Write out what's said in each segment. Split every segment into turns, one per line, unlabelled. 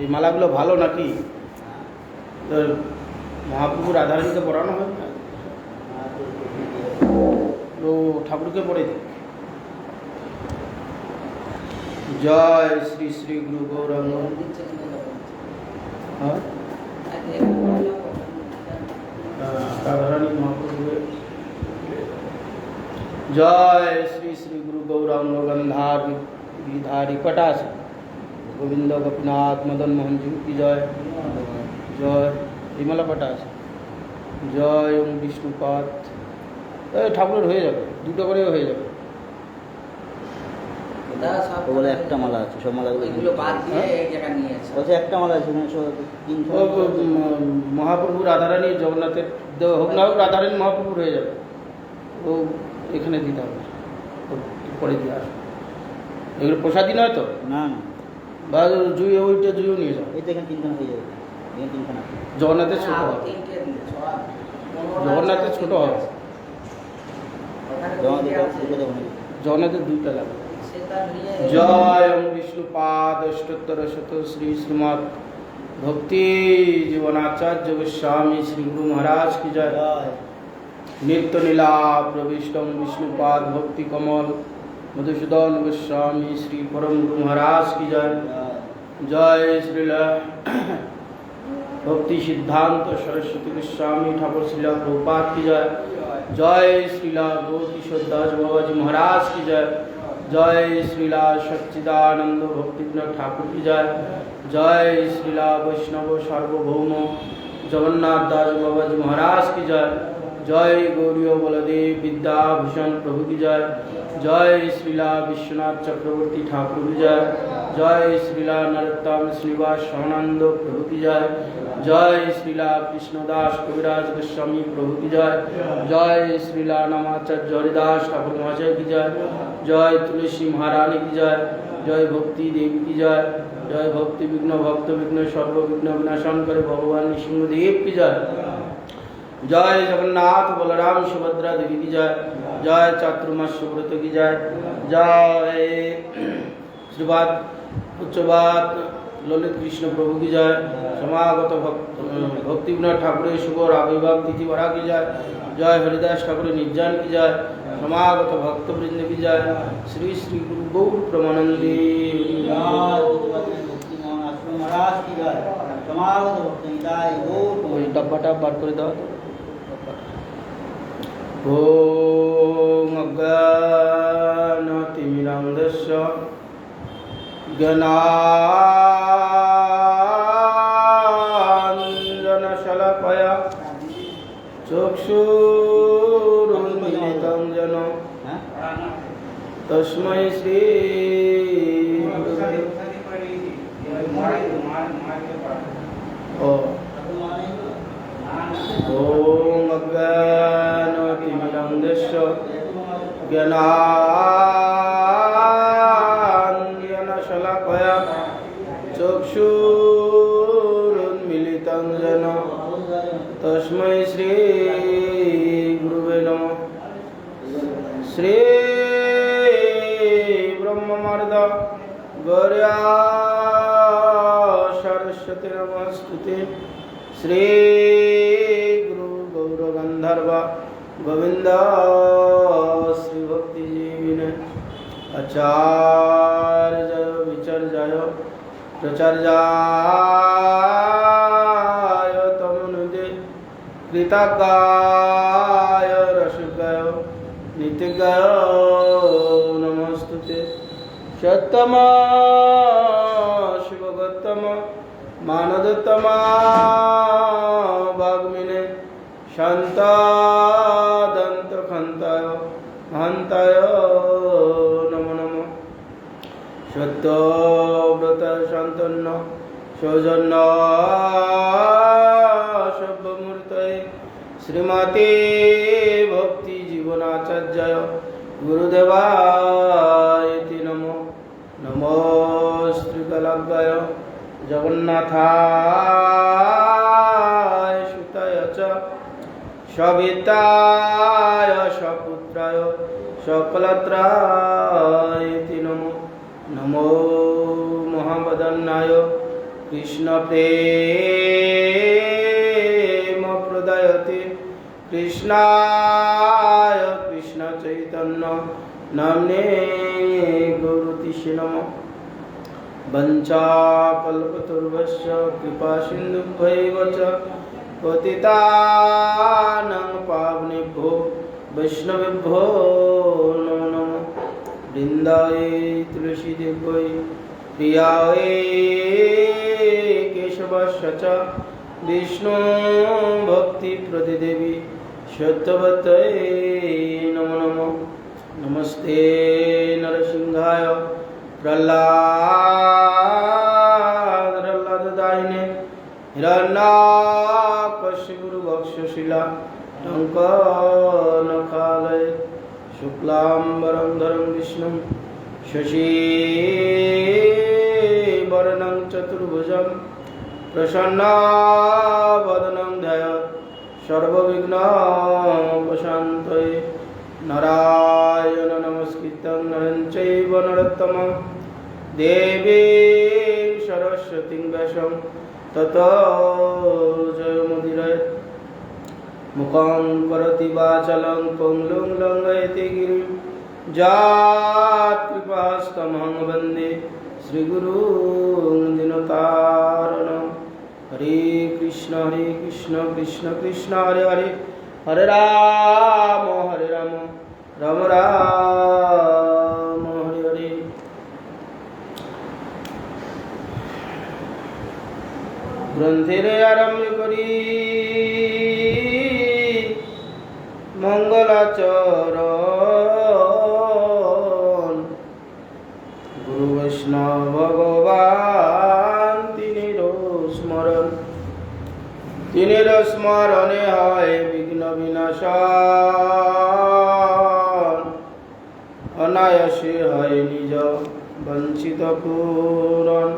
এই মালাগুলো ভালো নাকি? তো মহাপ্রভু রাধারানীকে পড়ানো হয় না, তো ঠাকুরকে পড়ে দিই। জয় শ্রী শ্রী গুরু গৌরাঙ্গ। হ্যাঁ, রাধারানী মহাপ্রভুকে জয় শ্রী শ্রী গুরু গৌরাঙ্গ গন্ধার বিধাरी पटास गोविंद गोपीनाथ मदन मोहन जी की जय। जय विमला पटास जय ओम विष्णुपाद। ঠাকুরের হয়ে যাবে, দুটো করে হয়ে যাবে।
বলে একটা মালা আছে, সব মালাগুলো বলছে একটা মালা আছে,
মহাপ্রভু রাধারানী জগন্নাথের হোক না হোক, রাধারানী মহাপ্রভুর হয়ে যাবে, ও এখানে দিতে হবে, পরে দিয়ে আসবে। এগুলো প্রসাদী নয় তো?
না না,
বা জুয়ে ওইটা জুয়েও নিয়ে যাও।
এই তো এখানে তিনখানা হয়ে যাবে, এখানে তিনখানা।
জগন্নাথের ছোট হবে, জগন্নাথের ছোট হবে, জগন্নাথের দুইটা লাগবে। জয় ওম বিষ্ণুপাদ অষ্টোত্তর শত শ্রী শ্রীমৎ ভক্তি জীবনাচার্য গোস্বামী শ্রী গুরু মহারাজ की जय। नित्य लीला प्रविष्टम विष्णुपाद भक्ति कमल मधुसूदन गोस्वामी श्री परम गुरु महाराज की जय। जय श्रीला भक्ति सिद्धांत सरस्वती गोस्वामी ठाकुर श्रीला प्रभुपाद की जय। जय श्रीला गौकीशोर दास बाबा जी महाराज की जय। जय श्रीला सच्चिदानंद भक्तिविनोद ठाकुर की जय। जय श्रीला वैष्णव सार्वभौम जगन्नाथ दास बाबा जी महाराज की जय। जय गौरीय बलदेव विद्याभूषण प्रभु की जय। जय श्रीला विश्वनाथ चक्रवर्ती ठाकुर की जय। जय श्रीला नरोत्तम श्रीनिवास स्वानंद प्रभु की जय। जय श्रीला कृष्णदास कविराज गोस्वामी प्रभु की जय। जय श्रीला नमाचार्य हरिदास ठाकुर महाशय की जय। जय तुलसी महारानी की जय। जय भक्ति देवी की जय। जय भक्ति विघ्न भक्त विघ्न सर्व विघ्न विनाशन करे भगवान नृसिंहदेव की जय। जय जगन्नाथ बलराम सुभद्रा देवी की जय। जय चातुर्मास सुव्रत की जय। जय श्रीवाद उच्चवाद ललित कृष्ण प्रभु की जय। समागत भक्ति विनोद ठाकुर शुभ आविर्भाव तिथि बरा की जय। जय हरिदास ठाकुर निर्जन की जय। समागत भक्त वृंद की जय। श्री श्री गुरु गौर प्रमानंदी डब्बाटा बार कर दाओ। ओम अज्ञानतिमिरान्धस्य ज्ञानाञ्जनशलाकया चक्षुरुन्मीलितं येन तस्मै श्री ओम अज्ञानतिमिरान्धस्य ज्ञानाञ्जनशलाकया चक्षुरुन्मीलितं येन तस्मै श्री गुरुवे नमः। श्री ब्रह्ममर्द गौर्या सरस्वती नमस्तुते। श्री गुरु गौरगंधर्व गोविंद श्री भक्ति जीविने आचार्य विचर्याय प्रचार्याय तमनुदे कृतज्ञाय रसिकाय नित्यज्ञाय नमस्तुते। सत्तमा शिवगोत्तम मानदोत्तमा वाग्मिने शांतादंत खंताय महंताय नमो नमः। सत्यव्रत शांतन्न सौजन्य सभ्यमूर्तये श्रीमते भक्ति जीवनाचार्याय गुरुदेवाय नमो। नमो श्रीकलाग्गाय जगन्नाथाय सुताय च सविताय सपुत्राय सकलत्राय नमो। नमो महावदन्नाय কৃষ্ণ প্রেম প্রদায়তে কৃষ্ণায় কৃষ্ণ চৈতন্য নামনে গৌরতিষে নমঃ। বঞ্চাকল্পতরুভ্যশ্চ কৃপা সিন্ধুভ্যৈব চ পতিতানাং পাবনেভ্যো বৈষ্ণবেভ্যো নমো নমঃ। বৃন্দায়ে তুলসীদেব্যৈ প্রিয়ায়ে কেশবস্য চ বিষ্ণু ভক্তি প্রতিদেবী সত্যবতয়ে নমো নমঃ। নমস্তে নরসিংহায় প্রহ্লাদায়িনে হিরণ্যকশিপুর্বক্ষশিলা টঙ্কনকালয়ে শুক্লাম্বরং ধরং বিষ্ণুং শশীবর্ণং চতুর্ভুজং প্রসন্নবদनं ধ্যায়ेत् সর্ববিঘ্নোপশান্তये। নারায়ণ নমস্কৃত্যং নরং চৈব নরোত্তমং দেবীং সরস্বতীং ব্যাসং ততো জয়মুদীরয়েৎ। মুখং করোতি বাচালং পঙ্গুং লঙ্ঘয়তে গিরিং যৎকৃপাস্তমহং বন্দে শ্রীগুরুং দীনতারিণং। হরে কৃষ্ণ কৃষ্ণ কৃষ্ণ হরে হরে, হরে রাম রাম রাম হরে হরে। গ্রন্থের আরম্ভ করি মঙ্গলাচরণ, গুরু বৈষ্ণব ভগবান তিনির স্মরণে হয় বিঘ্ন বিনাশন, অনায়াসে হয় নিজ বঞ্চিত পূরণ।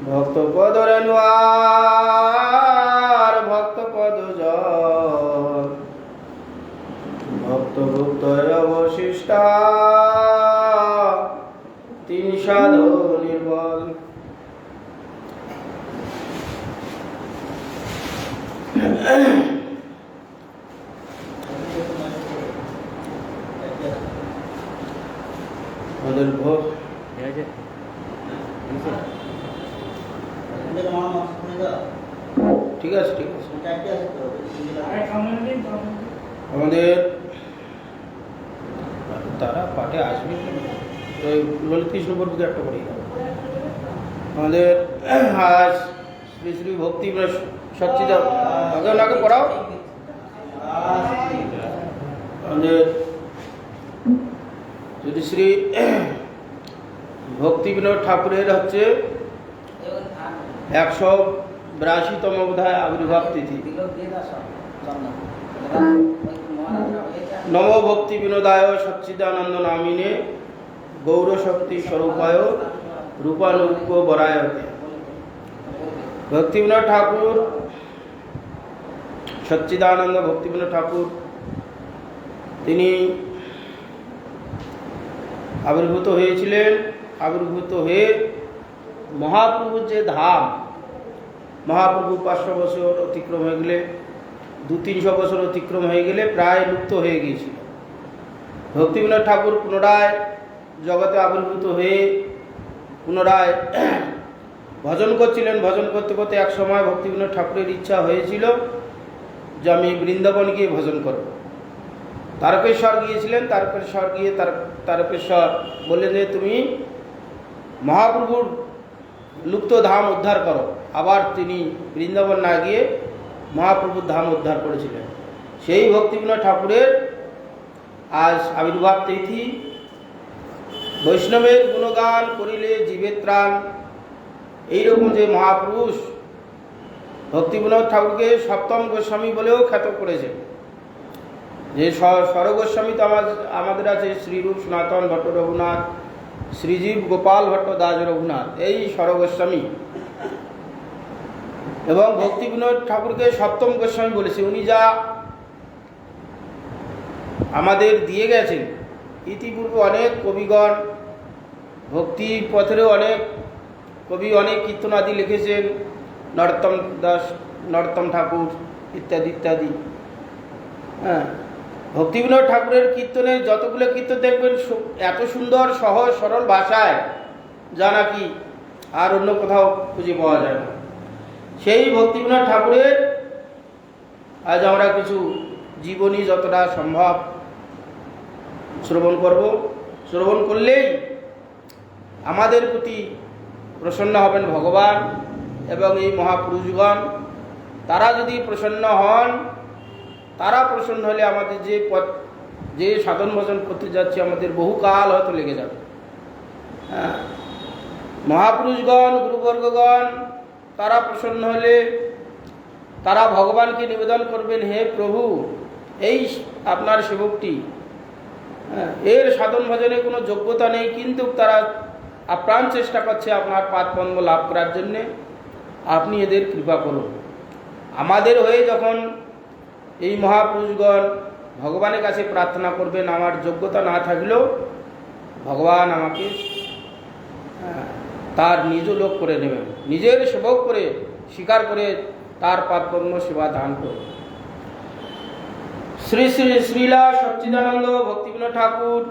ভক্ত পদ রেণুয়ার ভক্ত পদ জল, ভক্ত ভুক্ত অবশিষ্ট তিনি সাধু নির্বল। আমাদের ভোগ ঠিক আছে আমাদের তারা পাঠে আসবে ললিত কৃষ্ণ বর্বুকে একটা করে আমাদের আজ শ্রী শ্রী ভক্তি সচ্চিদ আগে পড়াও। আমাদের যদি শ্রী ভক্তি বিনোদ ঠাকুরের হচ্ছে 182তম বোধহয় আবির্ভাব তিথি। নমো ভক্তি বিনোদায় সচ্চিদানন্দ নামিনে গৌরশক্তি স্বরূপায় রূপানুরূপ বরায়তে। ভক্তি বিনোদ ঠাকুর সচ্চিদানন্দ ভক্তি বিনোদ ঠাকুর তিনি আবির্ভূত হয়েছিলেন। আবির্ভূত হয়ে মহাপ্রভুর যে ধাম, মহাপ্রভু 500 বছর অতিক্রম হয়ে গেলে 200-300 বছর অতিক্রম হয়ে গেলে প্রায় লুপ্ত হয়ে গিয়েছিল। ভক্তি বিনোদ ঠাকুর পুনরায় জগতে আবির্ভূত হয়ে পুনরায় ভজন করছিলেন। ভজন করতে করতে এক সময় ভক্তি বিনোদ ঠাকুরের ইচ্ছা হয়েছিল যে আমি বৃন্দাবন গিয়ে ভজন করব। তারকেশ্বর গিয়েছিলেন। তারকেশ্বর গিয়ে তারকেশ্বর বললেন যে তুমি মহাপ্রভুর লুপ্ত ধাম উদ্ধার করো। আবার তিনি বৃন্দাবন না গিয়ে মহাপ্রভুর ধাম উদ্ধার করেছিলেন। সেই ভক্তি বিনোদ ঠাকুরের আজ আবির্ভাব তিথি। বৈষ্ণবের গুণগান করিলে জীবের ত্রাণ, এইরকম যে মহাপুরুষ ভক্তি বিনোদ ঠাকুরকে সপ্তম গোস্বামী বলেও খ্যাত করেছে। যে স্বরগোস্বামী তো আমাদের আছে শ্রীরূপ সনাতন ভট্ট রঘুনাথ, শ্রীজীব গোপাল ভট্ট দাস রঘুনাথ, এই স্বরগোস্বামী। এবং ভক্তি বিনোদ ঠাকুরকে সপ্তম গোস্বামী বলেছে। উনি যা আমাদের দিয়ে গেছেন, ইতিপূর্বে অনেক কবিগণ ভক্তি পথেরও অনেক কবি অনেক কীর্তনাদি লিখেছেন, নরোত্তম দাস, নরোত্তম ঠাকুর ইত্যাদি ইত্যাদি। হ্যাঁ, ভক্তিবিনোদ ঠাকুরের কীর্তনের যতগুলো কীর্তন দেখবেন এত সুন্দর সহজ সরল ভাষায়, যা নাকি আর অন্য কোথাও খুঁজে পাওয়া যায় না। সেই ভক্তিবিনোদ ঠাকুরের আজ আমরা কিছু জীবনী যতটা সম্ভব শ্রবণ করব। শ্রবণ করলেই আমাদের প্রতি প্রসন্ন হবেন ভগবান এবং এই মহাপুরুষগণ। তারা যদি প্রসন্ন হন, তারা প্রসন্ন হলে আমাদের যে পথ, যে সাধন ভজন করতে যাচ্ছে, আমাদের বহুকাল হয়তো লেগে যাবে। হ্যাঁ, মহাপুরুষগণ, গুরুবর্গগণ তারা প্রসন্ন হলে তারা ভগবানকে নিবেদন করবেন, হে প্রভু, এই আপনার সেবকটি, এর সাধন ভজনে কোনো যোগ্যতা নেই, কিন্তু তারা আপ্রাণ চেষ্টা করছে আপনার পাদপদ্ম লাভ করার জন্যে, আপনি এদের কৃপা করুন। আমাদের হয়ে যখন এই মহাপুরুষগণ ভগবানের কাছে প্রার্থনা করবেন, আমার যোগ্যতা না থাকলেও ভগবান আমাকে তার নিজ লোক করে নেবেন, নিজের সেবক করে স্বীকার করে তার পাদপদ্ম সেবা দান করবেন। শ্রী শ্রী শ্রীলা সচ্চিদানন্দ ভক্তিবিনোদ ঠাকুর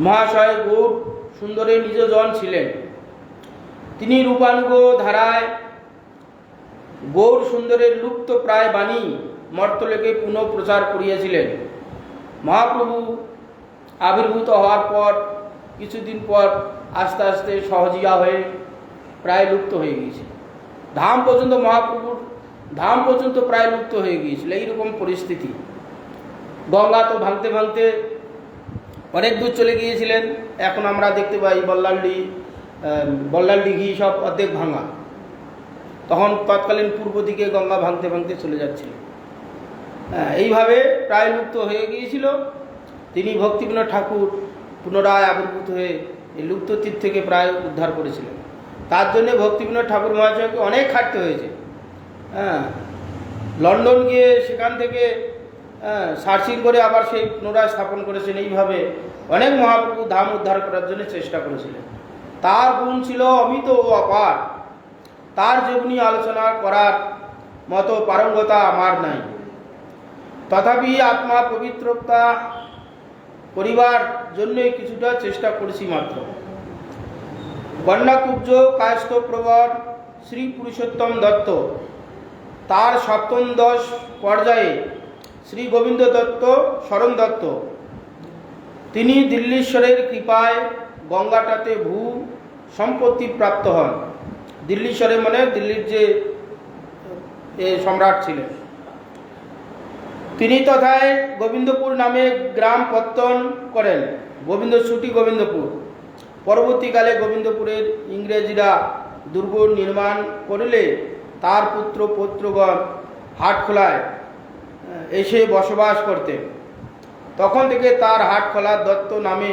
মহাশয় গৌর সুন্দরের নিজজন ছিলেন। তিনি রূপানুগ ধারায় গৌর সুন্দরের লুপ্ত প্রায় বাণী মর্তলোকে পুনঃ প্রচার করিয়েছিলেন। মহাপ্রভু আবির্ভূত হওয়ার পর কিছুদিন পর আস্তে আস্তে সহজিয়া হয়ে প্রায় লুপ্ত হয়ে গিয়েছিল। ধাম পর্যন্ত, মহাপ্রভুর ধাম পর্যন্ত প্রায় লুপ্ত হয়ে গিয়েছিল। এইরকম পরিস্থিতি। গঙ্গা তো ভাঙতে ভাঙতে অনেক দূর চলে গিয়েছিলেন। এখন আমরা দেখতে পাই বল্লাল দিঘি সব অর্ধেক ভাঙা। তখন তৎকালীন পূর্ব দিকে গঙ্গা ভাঙতে ভাঙতে চলে যাচ্ছিল। এইভাবে প্রায় লুপ্ত হয়ে গিয়েছিল। তিনি ভক্তিবিনোদ ঠাকুর পুনরায় আবির্ভূত হয়ে এই লুপ্ত তীর থেকে প্রায় উদ্ধার করেছিলেন। তার জন্যে ভক্তিবিনোদ ঠাকুর মহাশয়কে অনেক খাটতে হয়েছে। লন্ডন গিয়ে সেখান থেকে সার্চিং করে আবার সেই পুনরায় স্থাপন করেছেন। এইভাবে অনেক মহাপ্রভু ধাম উদ্ধার করার জন্য চেষ্টা করেছিলেন। তার গুণ ছিল অমিত ও অপার। তার জীবনী আলোচনা করার মতো পারঙ্গতা আমার নাই। তথাপি আত্মা পবিত্রতা করিবার জন্যই কিছুটা চেষ্টা করেছি মাত্র। কন্যাকুব্জ কায়স্থ প্রবর শ্রী পুরুষোত্তম দত্ত, তার সপ্তম দশ পর্যায়ে শ্রী গোবিন্দ দত্ত, শরণ দত্ত, তিনি দিল্লীশ্বরের কৃপায় গঙ্গাটাতে ভূ সম্পত্তি প্রাপ্ত হন। দিল্লীশ্বরে মানে দিল্লির যে সম্রাট ছিলেন তিনি, তথায় গোবিন্দপুর নামে গ্রাম পত্তন করেন। ছুটি গোবিন্দপুর। পরবর্তীকালে গোবিন্দপুরের ইংরেজরা দুর্গ নির্মাণ করলে তার পুত্র পৌত্রগণ হাটখোলায় এসে বসবাস করতেন। তখন থেকে তার হাটখোলা দত্ত নামে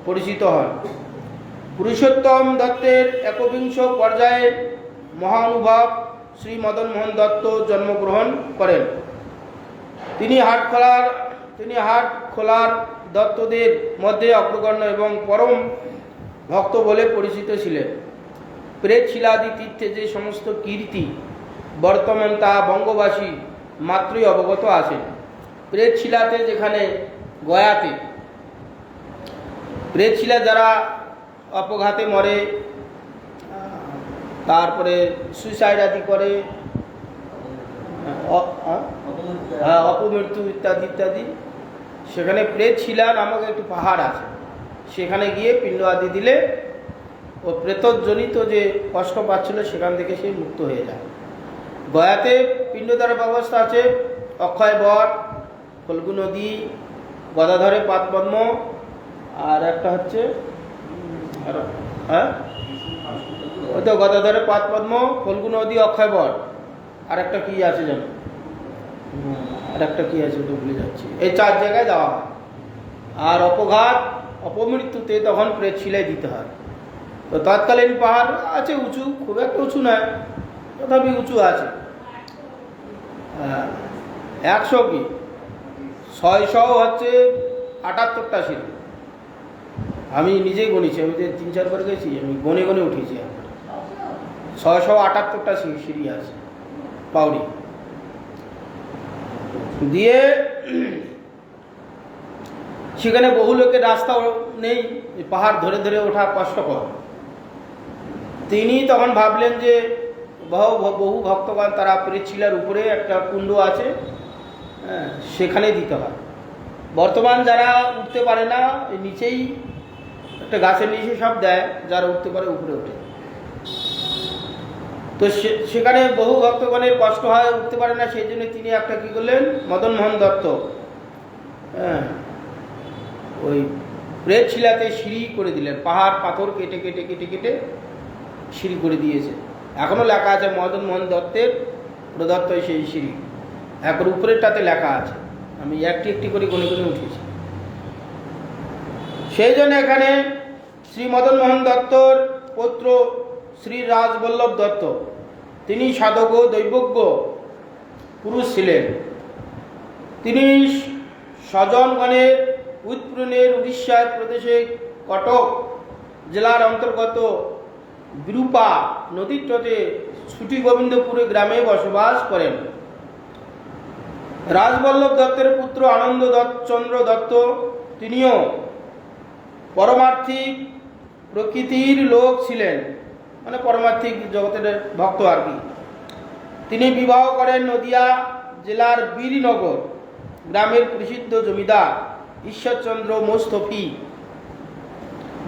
পরিচিত হন। পুরুষোত্তম দত্তের একবিংশ পর্যায়ে মহানুভব শ্রী মদন মোহন দত্ত জন্মগ্রহণ করেন। তিনি হাটখোলার দত্তদের মধ্যে অগ্রগণ্য এবং পরম ভক্ত বলে পরিচিত ছিলেন। প্রেতশিলাদি তীর্থে যে সমস্ত কীর্তি বর্তমান তা বঙ্গবাসী মাত্রই অবগত আছেন। প্রেতশিলাতে, যেখানে গয়াতে প্রেতশিলা যারা অপঘাতে মরে, তারপরে সুইসাইড আদি করে, অপমৃত্যু ইত্যাদি ইত্যাদি, সেখানে প্রেতশিলা নামক একটি পাহাড় আছে। সেখানে গিয়ে পিণ্ড আদি দিলে ও প্রেতজনিত যে কষ্ট পাচ্ছিল সেখান থেকে সে মুক্ত হয়ে যায়। গয়াতে পিণ্ডদানের ব্যবস্থা আছে। অক্ষয় বট, ফল্গু নদী, গদাধরে পাদপদ্ম, আর একটা হচ্ছে ওই তো গদাধরে পাদপদ্ম, ফল্গু নদী, অক্ষয় বট, আর একটা কি আছে যেন, আর একটা কি আছে তো ভুলে যাচ্ছি। এই 4 জায়গায় যাওয়া হয়। আর অপমৃত্যুতে তখন প্রেতশিলায় দিতে হয়। তো তৎকালীন পাহাড় আছে উঁচু, খুব একটা উঁচু নয়, তথাপি উঁচু আছে। 100 কি 600 হচ্ছে 78টা সিঁড়ি। আমি নিজেই গণিছি, আমি 3-4 বার গেছি, আমি গনে গনে উঠেছি। 678টা সিঁড়ি আছে পাউড়ি দিয়ে। সেখানে বহু লোকের রাস্তা নেই, পাহাড় ধরে ধরে ওঠা কষ্টকর। তিনি তখন ভাবলেন যে বহু ভক্তগণ তারা পেরেছিলার উপরে একটা কুণ্ড আছে, সেখানে দিতে হয়। বর্তমান যারা উঠতে পারে না, নিচেই একটা গাছের নিচে সব দেয়, যারা উঠতে পারে উপরে ওঠে। তো সেখানে বহু ভক্তগণের কষ্ট হয়, উঠতে পারে না, সেই জন্য তিনি একটা কী করলেন, মদন মোহন দত্ত ওই প্রেত শিলাতে সিঁড়ি করে দিলেন, পাহাড় পাথর কেটে কেটে কেটে কেটে সিঁড়ি করে দিয়েছে। এখনও লেখা আছে মদন মোহন দত্তের প্রদত্ত সেই সিঁড়ি, একবার উপরেরটাতে লেখা আছে। আমি একটি একটি করে গনে গনে উঠেছি। সেই জন্য এখানে শ্রী মদন মোহন দত্তর পুত্র শ্রী রাজবল্লভ দত্ত, তিনি সাধক ও দৈবজ্ঞ পুরুষ ছিলেন। তিনি স্বজনগণের উৎপীড়নের উড়িষ্যা প্রদেশে কটক জেলার অন্তর্গত বিরূপা নদীর তটে ছুটি গোবিন্দপুরে গ্রামে বসবাস করেন। রাজবল্লভ দত্তের পুত্র আনন্দ চন্দ্র দত্ত, তিনিও পরমার্থিক প্রকৃতির লোক ছিলেন, মানে পরমার্থিক জগতের ভক্ত আর কি। তিনি বিবাহ করেন নদিয়া জেলার বীরনগর গ্রামের প্রসিদ্ধ জমিদার ঈশ্বরচন্দ্র মোস্তফি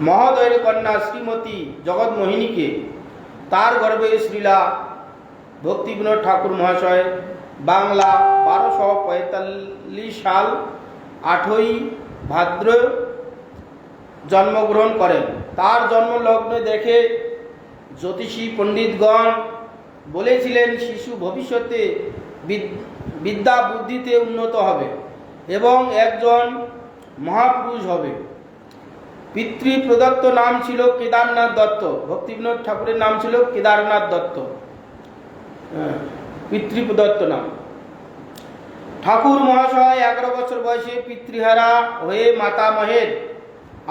মহোদয়ের কন্যা শ্রীমতী জগৎমোহিনীকে। তার গর্ভে শ্রীলা ভক্তিবিনোদ ঠাকুর মহাশয় বাংলা 1245 সাল 8ই ভাদ্র জন্মগ্রহণ করেন। তার জন্মলগ্ন দেখে জ্যোতিষী পণ্ডিতগণ বলেছিলেন শিশু ভবিষ্যতে বিদ্যা বুদ্ধিতে উন্নত হবে এবং একজন মহাপুরুষ হবে। পিতৃ প্রদত্ত নাম ছিল কেদারনাথ দত্ত। ভক্তিবিনোদ ঠাকুরের নাম ছিল কেদারনাথ দত্ত, পিতৃ প্রদত্ত নাম। ঠাকুর মহাশয় 11 বছর বয়সে পিতৃহারা হয়ে মাতামহের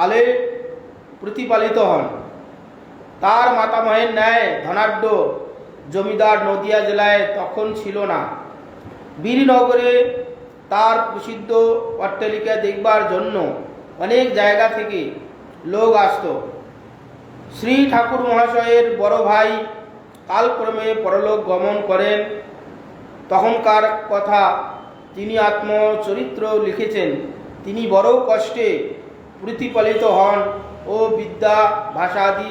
আলে প্রতিপালিত হন। তার মাতামহের ন্যায় ধনাঢ্য জমিদার নদিয়া জেলায় তখন ছিল না। বীরনগরে তার প্রসিদ্ধ অট্টালিকা দেখবার জন্য অনেক জায়গা থেকে লোক আসত। শ্রী ঠাকুর মহাশয়ের বড় ভাই কালক্রমে পরলোক গমন করেন। তখনকার কথা তিনি আত্মচরিত্র লিখেছেন। তিনি বড় কষ্টে প্রতিপালিত হন ও বিদ্যা ভাষাদি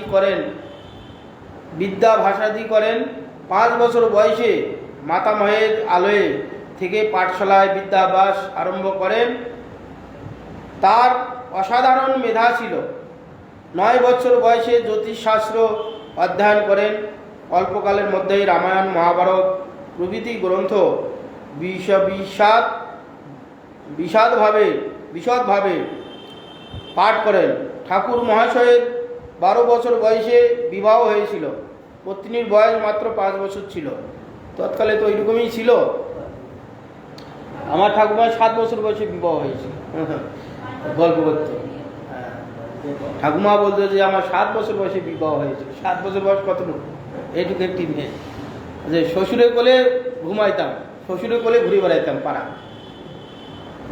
করেন। 5 বছর বয়সে মাতামহের আলয়ে থেকে পাঠশালায় বিদ্যাভ্যাস আরম্ভ করেন। তার অসাধারণ মেধা ছিল। 9 বছর বয়সে জ্যোতিষশাস্ত্র অধ্যয়ন করেন। অল্পকালের মধ্যেই রামায়ণ মহাভারত প্রভৃতি গ্রন্থ বিশদভাবে পাঠ করেন। ঠাকুর মহাশয়ের 12 বছর বয়সে বিবাহ হয়েছিল। পত্নীর বয়স মাত্র 5 বছর ছিল। তৎকালে তো ওইরকমই ছিল। আমার ঠাকুমার 7 বছর বয়সে বিবাহ হয়েছিল। গল্প করতো, ঠাকুমা বলতো যে আমার 7 বছর বয়সে বিবাহ হয়েছে। 7 বছর বয়স কতটুকু? এইটুকু একটি মেয়ে, যে শ্বশুরের কোলে ঘুমাইতাম, শ্বশুরের কোলে ঘুরে বেড়াইতাম পাড়া।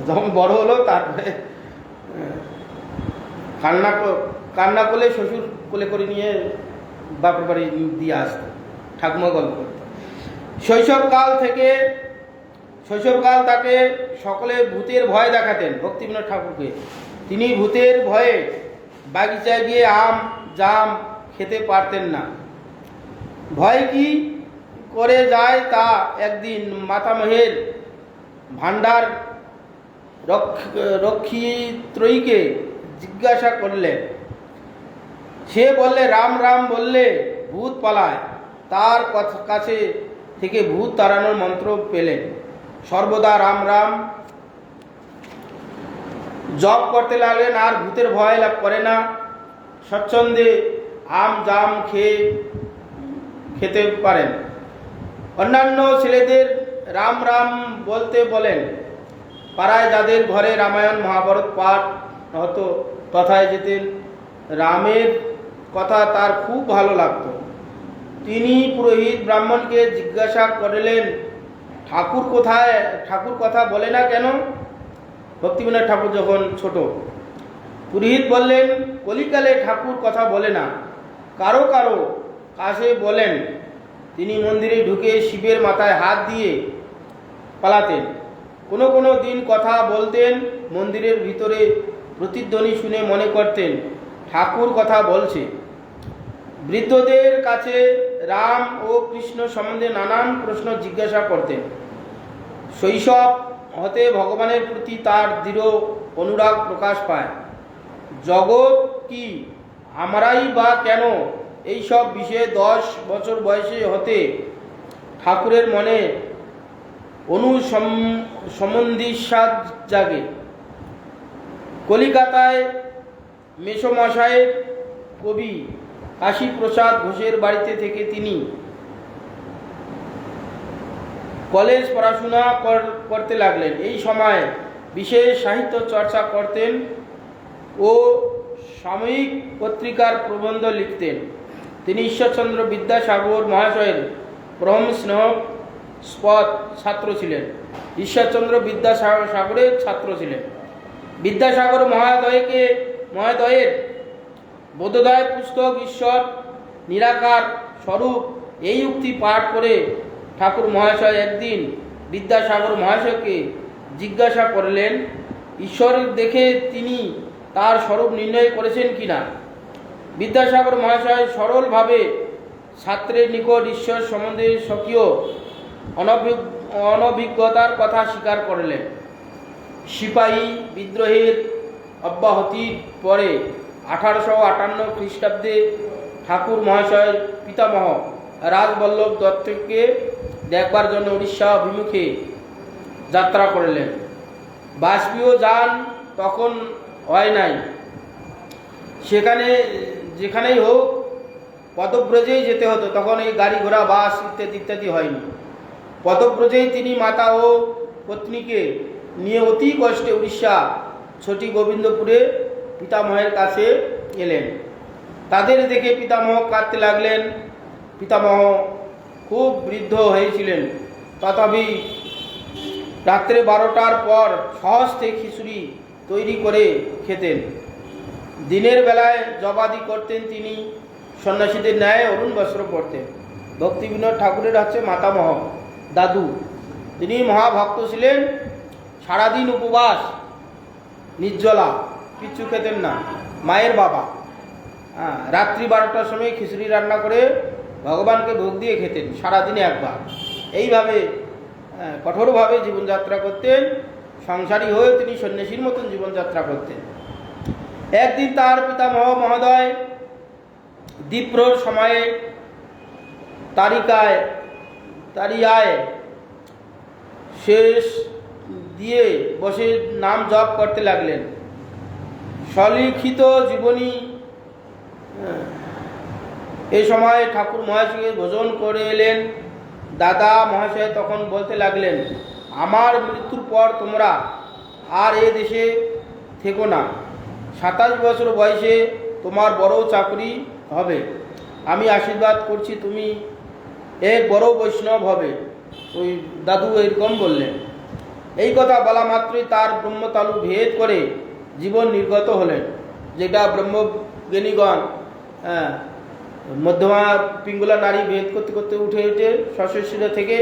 যখন বড় হলো তারপরে কান্না করলে শ্বশুর কোলে করে নিয়ে বাপের বাড়ি দিয়ে আসতো। ঠাকুমা গল্প করত। শৈশবকাল তাকে সকলে ভূতের ভয় দেখাতেন ভক্তিবিনোদ ঠাকুরকে। তিনি ভূতের ভয়ে বাগিচায় গিয়ে আম জাম খেতে পারতেন না। ভয় কি করে যায় তা একদিন মাতামহের ভাণ্ডার রক্ষিত্রয়ীকে জিজ্ঞাসা করলেন। সে বললে রাম রাম বললে ভূত পালায়। তার কাছে থেকে ভূত তাড়ানোর মন্ত্র পেলেন। সর্বদা রাম রাম জপ করতে লাগলেন, আর ভূতের ভয় লাভ করে না। স্বচ্ছন্দে আম জাম খেতে পারেন। অন্যান্য ছেলেদের রাম রাম বলতে বলেন। পাড়ায় যাদের ঘরে রামায়ণ মহাভারত পাঠ হতো তথায় যেতেন। রামের কথা তার খুব ভালো লাগতো। তিনি পুরোহিত ব্রাহ্মণকে জিজ্ঞাসা করলেন, ঠাকুর কথা বলে না কেন? ভক্তিবিনোদ ঠাকুর যখন ছোট, পুরোহিত বললেন, কলিকালে ঠাকুর কথা বলে না, কারো কারো কাছে বলেন। তিনি মন্দিরে ঢুকে শিবের মাথায় হাত দিয়ে পালাতেন। কোনো কোনো দিন কথা বলতেন, মন্দিরের ভিতরে প্রতিধ্বনি শুনে মনে করতেন ঠাকুর কথা বলছে। বৃদ্ধদের কাছে রাম ও কৃষ্ণ সম্বন্ধে নানান প্রশ্ন জিজ্ঞাসা করতেন। শৈশব হতে ভগবানের প্রতি তার দৃঢ় অনুরাগ প্রকাশ পায়। জগৎ কি, আমরাই বা কেন, এইসব বিষয়ে 10 বছর বয়সে হতে ঠাকুরের মনে অনুসম্বন্ধিসাদ জাগে। কলিকাতায় মেসোমশায়ের কবি কাশীপ্রসাদ ঘোষের বাড়িতে থেকে তিনি কলেজ পড়াশোনা করতে লাগলেন। এই সময় বিশেষ সাহিত্য চর্চা করতেন ও সাময়িক পত্রিকার প্রবন্ধ লিখতেন। তিনি ঈশ্বরচন্দ্র বিদ্যাসাগর মহাশয়ের পরম স্নেহস্পদ ছাত্র ছিলেন। ঈশ্বরচন্দ্র বিদ্যাসাগরের ছাত্র ছিলেন। বিদ্যাসাগর মহোদয়ের বোধোদয় পুস্তক ঈশ্বর নিরাকার স্বরূপ এই উক্তি পাঠ করে ঠাকুর মহাশয় একদিন বিদ্যাসাগর মহাশয়কে জিজ্ঞাসা করলেন, ঈশ্বর দেখে তিনি তার স্বরূপ নির্ণয় করেছেন কিনা। বিদ্যাসাগর মহাশয় সরলভাবে ছাত্রের নিকট ঈশ্বর সম্বন্ধে স্বকীয় অনভিজ্ঞতার কথা স্বীকার করলেন। সিপাহী বিদ্রোহের অব্যাহতির পরে 1858 খ্রিস্টাব্দে ঠাকুর মহাশয়ের পিতামহ রাজবল্লভ দত্তকে দেখবার জন্য উড়িষ্যা অভিমুখে যাত্রা করলেন। বাষ্পীয় যান তখন হয় নাই। যেখানেই হোক পদব্রজেই যেতে হতো। তখন এই গাড়ি ঘোড়া বাস ইত্যাদি হয়নি। পদব্রজেই তিনি মাতা ও পত্নীকে নিয়ে অতি কষ্টে উড়িষ্যা ছোটি গোবিন্দপুরে পিতামহের কাছে এলেন। তাদের দেখে পিতামহ কাঁদতে লাগলেন। পিতামহ খুব বৃদ্ধ হয়েছিলেন, তথাপি রাত্রে 12টার পর সহস্তে খিচুড়ি তৈরি করে খেতেন। দিনের বেলায় জবাদি করতেন। তিনি সন্ন্যাসীদের ন্যায় অরুণ বস্ত্র পরতেন। ভক্তিবিনোদ ঠাকুরের হচ্ছে মাতামহ, দাদু। তিনি মহাভক্ত ছিলেন। সারাদিন উপবাস, নির্জলা, কিচ্ছু খেতেন না। মায়ের বাবা রাত্রি 12টার সময় খিচুড়ি রান্না করে ভগবানকে ভোগ দিয়ে খেতেন, সারাদিনে একবার। এইভাবে কঠোরভাবে জীবনযাত্রা করতেন। সংসারী হয়ে তিনি সন্ন্যাসীর মতন জীবনযাত্রা করতেন। একদিন তার পিতামহ মহোদয় দ্বীপ্রর সময়ে তারিয়ায় শেষ দিয়ে বসে নাম জপ করতে লাগলেন। সলিখিত জীবনী এ সময় ঠাকুর মহাশয়কে ভোজন করে এলেন। দাদা মহাশয় তখন বলতে লাগলেন, আমার মৃত্যুর পর তোমরা আর এ দেশে থেকো না। 27 বছর বয়সে তোমার বড় চাকরি হবে। আমি আশীর্বাদ করছি তুমি এক বড় বৈষ্ণব হবে। ওই দাদু এরকম বললেন। এই কথা বলা মাত্রই তার ব্রহ্মতালু ভেদ করে জীবন নির্গত হলেন। যেটা ব্রহ্মজ্ঞানীগণ মধ্যমা পিঙ্গলা নারী ভেদ করতে করতে উঠে সশস্ত্রীরা থেকে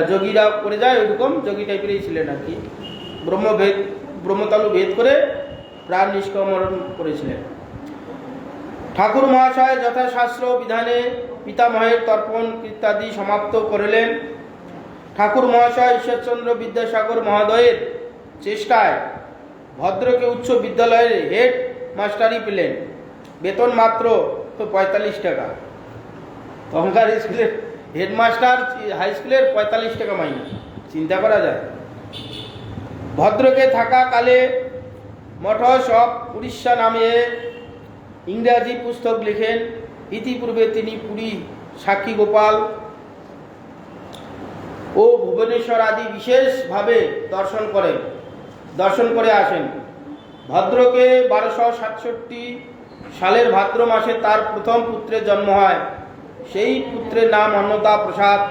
যোগীরা করে যায়, ওইরকম যোগী টাইপেরই ছিলেন আর কি। ব্রহ্মতালু ভেদ করে প্রাণ নিষ্কমরণ করেছিলেন। ঠাকুর মহাশয় যথাশাস্ত্র বিধানে পিতামহের তর্পণ ইত্যাদি সমাপ্ত করলেন। ঠাকুর মহাশয় ঈশ্বরচন্দ্র বিদ্যাসাগর মহোদয়ের চেষ্টায় ভদ্রকে উচ্চ বিদ্যালয়ের হেড মাস্টারি পেলেন। বেতন মাত্র 45 টাকা। তখনকার স্কুলের হেডমাস্টার হাই স্কুলের 45 টাকা মাইনে, চিন্তা করা যায়। ভদ্রকে থাকাকালে মঠস অফ উড়িষ্যা নামে ইংরাজি পুস্তক লেখেন। ইতিপূর্বে তিনি পুরী, সাক্ষী গোপাল ও ভুবনেশ্বর আদি বিশেষভাবে দর্শন করে আসেন। ভদ্রকে 1267 সালের ভাদ্র মাসে তার প্রথম পুত্রের জন্ম হয়। সেই পুত্রের নাম অন্নদা প্রসাদ।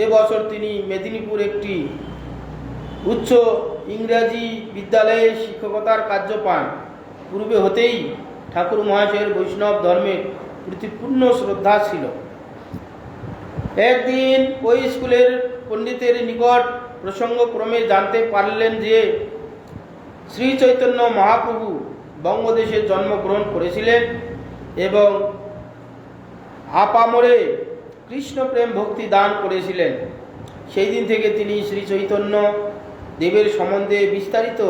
এবছর তিনি মেদিনীপুর একটি উচ্চ ইংরাজি বিদ্যালয়ে শিক্ষকতার কার্য পান। পূর্বে হতেই ঠাকুর মহাশয়ের বৈষ্ণব ধর্মের প্রতি পূর্ণ শ্রদ্ধা ছিল। একদিন ওই স্কুলের পণ্ডিতের নিকট প্রসঙ্গক্রমে জানতে পারলেন যে শ্রী চৈতন্য মহাপ্রভু বঙ্গদেশে জন্মগ্রহণ করেছিলেন এবং আপামরে কৃষ্ণ প্রেম ভক্তি দান করেছিলেন। সেই দিন থেকে তিনি শ্রী চৈতন্য দেবের সম্বন্ধে বিস্তারিত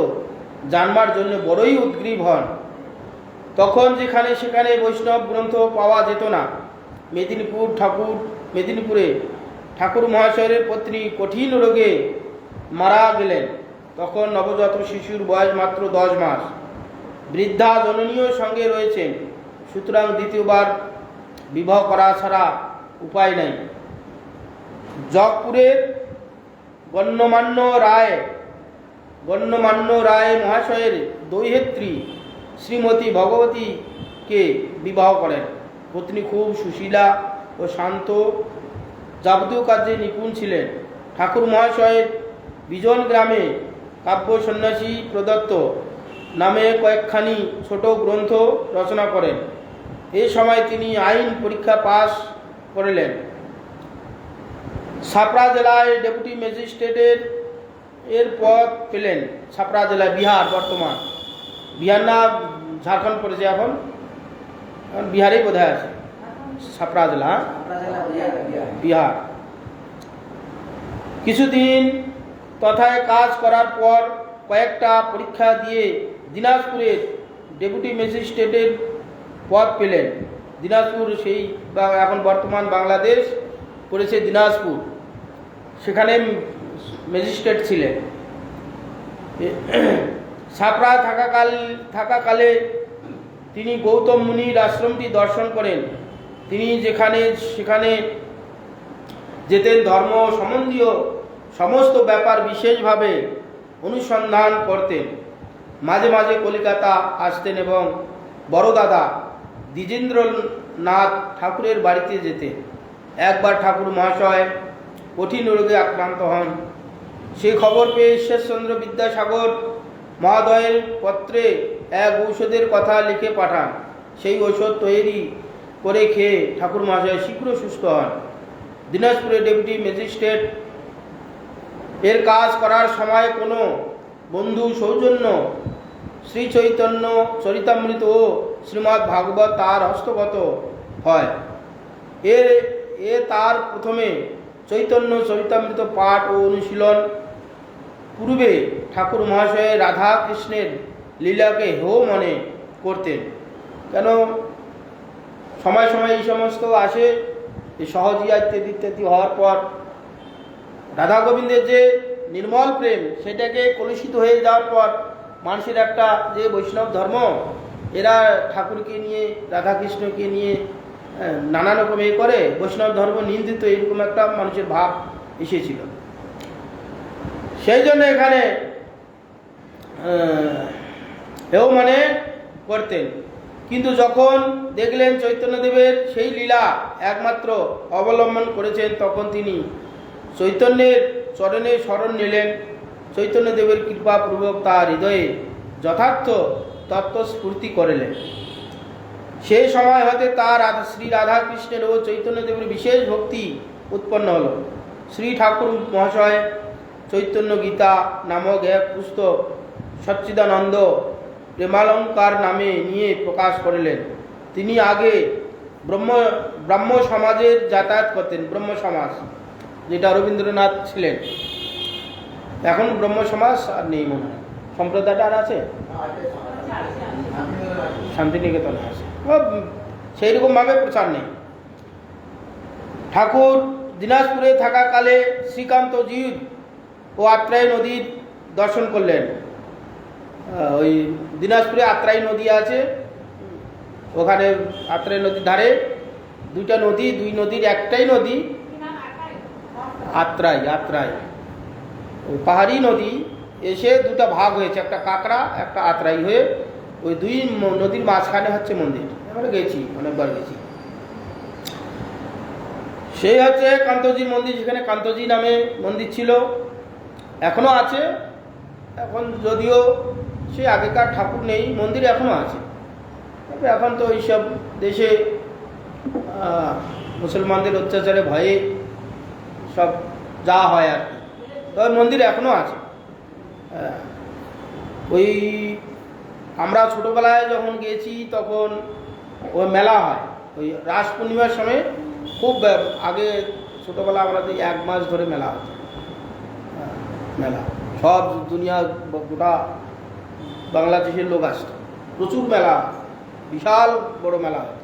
জানবার জন্য বড়ই উদ্গ্রীব হন। তখন যেখানে সেখানে বৈষ্ণব গ্রন্থ পাওয়া যেত না। মেদিনীপুরে ঠাকুর মহাশয়ের পত্নী কঠিন রোগে মারা গেলেন। তখন নবজাত শিশুর বয়স মাত্র 10 মাস। বৃদ্ধা জননীয় সঙ্গে রয়েছেন, সুতরাং দ্বিতীয়বার বিবাহ করা ছাড়া উপায় নাই। জগপুরের গণ্যমান্য রায় মহাশয়ের দৈহেত্রী শ্রীমতী ভগবতীকে বিবাহ করেন। পত্নী খুব সুশীলা ও শান্ত, যাবতীয় কাজে নিপুণ ছিলেন। ঠাকুর মহাশয়ের বিজন গ্রামে কাব্য সন্ন্যাসী প্রদত্ত নামে কয়েকখানি ছোট গ্রন্থ রচনা করেন। এই সময় তিনি আইন পরীক্ষা পাশ করলেন। ছাপড়া জেলায় ডেপুটি ম্যাজিস্ট্রেটের পদ পেলেন। ছাপড়া জেলায়, বিহার, বর্তমান বিহার না ঝাড়খণ্ড পড়েছে, এখন বিহারেই বোধহয় আছে। ছাপড়া জেলা, বিহার। কিছুদিন তথায় কাজ করার পর কয়েকটা পরীক্ষা দিয়ে দিনাজপুরের ডেপুটি ম্যাজিস্ট্রেটের পদ পেলেন। দিনাজপুর সেই এখন বর্তমান বাংলাদেশ পড়েছে দিনাজপুর, সেখানে ম্যাজিস্ট্রেট ছিলেন। ছাপড়া থাকাকালে তিনি গৌতম মুনির আশ্রমটি দর্শন করেন। তিনি সেখানে যেতেন ধর্ম সম্বন্ধীয় সমস্ত ব্যাপার বিশেষভাবে অনুসন্ধান করতেন। মাঝে মাঝে কলিকাতা আসতেন এবং বড়দাদা দ্বিজেন্দ্রনাথ ঠাকুরের বাড়িতে যেতেন। একবার ঠাকুর মহাশয় কঠিন রোগে আক্রান্ত হন। সেই খবর পেয়ে ঈশ্বরচন্দ্র বিদ্যাসাগর মহোদয়ের পত্রে এক ঔষধের কথা লিখে পাঠান। সেই ঔষধ তৈরি করে খেয়ে ঠাকুর মহাশয় শীঘ্র সুস্থ হন। দিনাজপুরে ডেপুটি ম্যাজিস্ট্রেট এর কাজ করার সময় কোনো বন্ধু সৌজন্য শ্রী চৈতন্য চরিতামৃত ও শ্রীমদ্ ভাগবত তার হস্তগত হয়। তার প্রথমে চৈতন্য চরিতামৃত পাঠ ও অনুশীলন। পূর্বে ঠাকুর মহাশয় রাধা কৃষ্ণের লীলাকে হেয় মনে করতেন। কেন সময় সময় এই সমস্ত আসে, এই সহজিয়া ইত্যাদি হওয়ার পর রাধা গোবিন্দের যে নির্মল প্রেম সেটাকে কলুষিত হয়ে যাওয়ার পর মানুষের একটা যে বৈষ্ণব ধর্ম, এরা ঠাকুরকে নিয়ে রাধাকৃষ্ণকে নিয়ে নানা রকম করে বৈষ্ণব ধর্ম নিন্দিত, এরকম একটা মানুষের ভাব এসেছিল। সেই জন্য এখানে এও মনে করতেন। কিন্তু যখন দেখলেন চৈতন্যদেবের সেই লীলা একমাত্র অবলম্বন করেছেন, তখন তিনি চৈতন্যের চরণে শরণ নিলেন। চৈতন্যদেবের কৃপাপূর্বক তার হৃদয়ে যথার্থ তত্ত্বস্ফূর্তি করলেন। সেই সময় হতে তার শ্রী রাধাকৃষ্ণের ও চৈতন্যদেবের বিশেষ ভক্তি উৎপন্ন হল। শ্রী ঠাকুর মহাশয় চৈতন্য গীতা নামক এক পুস্তক সচ্চিদানন্দ প্রেমালঙ্কার নামে নিয়ে প্রকাশ করলেন। তিনি আগে ব্রাহ্ম সমাজের যাতায়াত করতেন। ব্রহ্ম সমাজ যেটা রবীন্দ্রনাথ ছিলেন, এখন ব্রহ্ম সমাজ আর নেই মনে হয়। সম্প্রদায়টা আর আছে, শান্তিনিকেতনে আছে, সেই রকমভাবে প্রচার নেই। ঠাকুর দিনাজপুরে থাকাকালে শ্রীকান্তজি ও আত্রাই নদীর দর্শন করলেন। ওই দিনাজপুরে আত্রাই নদী আছে, ওখানে আত্রাই নদীর ধারে দুইটা নদী, দুই নদীর একটাই নদী আত্রাই। ওই পাহাড়ি নদী, এসে দুটো ভাগ হয়েছে, একটা কাঁকড়া একটা আত্রাই হয়ে ওই দুই নদীর মাঝখানে হচ্ছে মন্দির। আমরা গেছি, অনেকবার গেছি। সেই হচ্ছে কান্তজির মন্দির, যেখানে কান্তজি নামে মন্দির ছিল, এখনও আছে। এখন যদিও সে আগেকার ঠাকুর নেই, মন্দির এখনও আছে। তবে এখন তো এইসব দেশে মুসলমানদের অত্যাচারে ভয়ে সব যা হয় আর কি, তবে মন্দির এখনও আছে। ওই আমরা ছোটোবেলায় যখন গেছি তখন ওই মেলা হয়, ওই রাস পূর্ণিমার সময় খুব আগে ছোটোবেলা আমরা 1 মাস ধরে মেলা হতো। মেলা সব দুনিয়া গোটা বাংলাদেশের লোক আসতো, প্রচুর মেলা, বিশাল বড় মেলা হতো।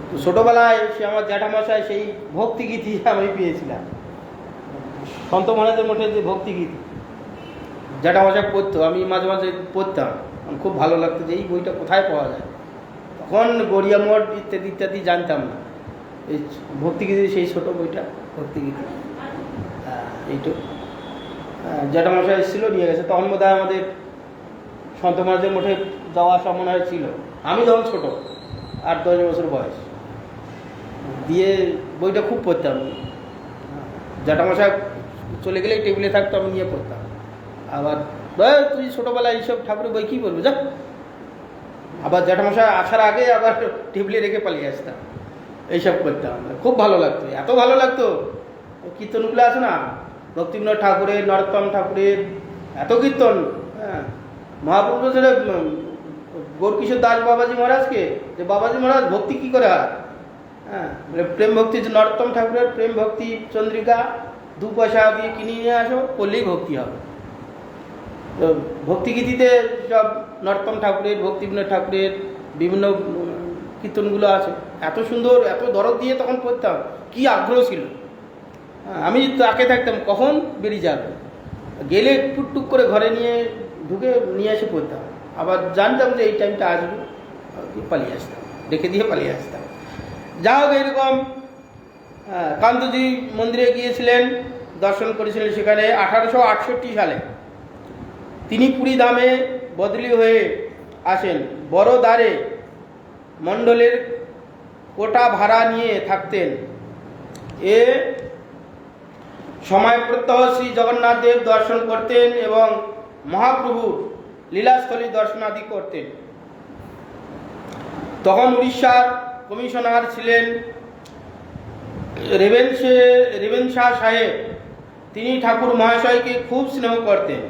তো ছোটোবেলায় সে আমার জ্যাঠামশাই সেই ভক্তিগীতি আমি পেয়েছিলাম, সন্ত মহারাজের মঠে যে ভক্তিগীতি জ্যাঠামশাই পড়তো, আমি মাঝে মাঝে পড়তাম, আমার খুব ভালো লাগতো যে এই বইটা কোথায় পাওয়া যায়। তখন গড়িয়া মঠ ইত্যাদি ইত্যাদি জানতাম না, এই ভক্তিগীতি সেই ছোটো বইটা ভক্তিগীতি এইটুকু জ্যাঠামশাই এসেছিলো, নিয়ে গেছে। তখন বোধ হয় আমাদের সন্ত মহারাজের মঠে যাওয়া আসা মনে হয় ছিল, আমি যখন ছোটো 8-10 বছর বয়স, দিয়ে বইটা খুব পড়তাম। জ্যাঠামশাই চলে গেলে টেবিলে থাকতো, আমি নিয়ে পড়তাম। আবার তুই ছোটোবেলায় এইসব ঠাকুরের বই কী বলবো যা, আবার জ্যাঠামশাই আসার আগে আবার টেবিলে রেখে পালিয়ে আসতাম, এইসব করতাম। খুব ভালো লাগতো, এত ভালো লাগতো। কীর্তনগুলো আছে না, ভক্তিবিনোদ ঠাকুরের, নরোত্তম ঠাকুরের, এত কীর্তন। হ্যাঁ, মহাপ্রভু ছেড়ে গৌরকিশোর দাস বাবাজি মহারাজকে, যে বাবাজি মহারাজ ভক্তি কী করে হয়, হ্যাঁ, প্রেম ভক্তি, যে নরোত্তম ঠাকুরের প্রেম ভক্তি চন্দ্রিকা 2 পয়সা দিয়ে কিনে নিয়ে আসো, করলেই ভক্তি হবে। তো ভক্তিগীতিতে সব নরোত্তম ঠাকুরের, ভক্তিবিনোদ ঠাকুরের বিভিন্ন কীর্তনগুলো আছে, এত সুন্দর, এত দরদ দিয়ে তখন পড়তাম, কি আগ্রহ ছিল। আমি তাকে থাকতাম কখন বেরিয়ে যাবে, গেলে টুকটুক করে ঘরে নিয়ে ঢুকে নিয়ে এসে পড়তাম। আবার জানতাম যে এই টাইমটা আসবে, পালিয়ে আসতাম, রেখে দিয়ে পালিয়ে আসতাম। যা হোক, এরকম কান্তজি মন্দিরে গিয়েছিলেন, দর্শন করেছিলেন সেখানে। 1868 সালে তিনি পুরী ধামে বদলি হয়ে আসেন। বড় দ্বারে মণ্ডলের কোটা ভাড়া নিয়ে থাকতেন। এ সময় প্রত্যহ শ্রী জগন্নাথ দেব দর্শন করতেন এবং মহাপ্রভুর লীলাস্থলী দর্শনাদি করতেন। তখন উড়িষ্যার কমিশনার ছিলেন রেভেনশা সাহেব। তিনি ঠাকুর মহাশয়কে খুব স্নেহ করতেন।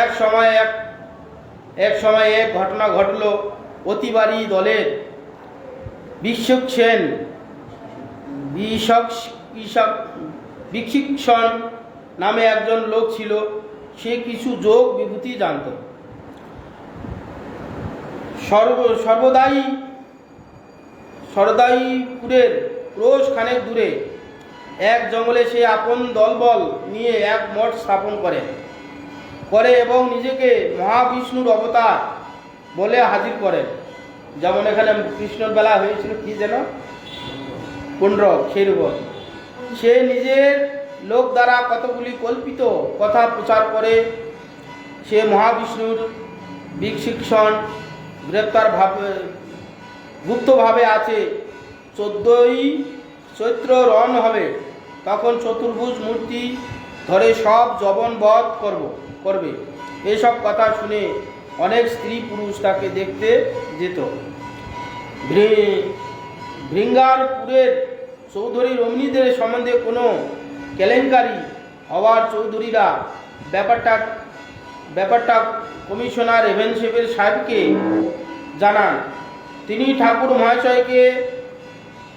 এক সময় এক ঘটনা ঘটল। অতিবারী দলের বিশিক্ষণ নামে একজন লোক ছিল। সে কিছু যোগ বিভূতি জানত। সরদাইপুরের ক্রোশ খানেক দূরে এক জঙ্গলে সে আপন দলবল নিয়ে এক মঠ স্থাপন করে এবং নিজেকে মহাবিষ্ণুর অবতার বলে হাজির করেন। যেমন এখানে কৃষ্ণর বেলা হয়েছিল, কি যেন পুণ্ড্রক, সেই রূপ। সে নিজের লোক দ্বারা কতগুলি কল্পিত কথা প্রচার করে। সে মহাবিষ্ণুর বিশিক্ষণ গুপ্তভাবে আছে। 14ই চৈত্র রণ হবে, তখন চতুর্ভুজ মূর্তি ধরে সব যবন বধ করবে। এসব কথা শুনে অনেক স্ত্রী পুরুষ তাকে দেখতে যেত। ভৃঙ্গারপুরের চৌধুরী রমণীদের সম্বন্ধে কোনো কেলেঙ্কারি হওয়ার চৌধুরীরা ব্যাপারটা কমিশনার রেভেনশা সাহেবকে জানান। তিনি ঠাকুর মহাশয়কে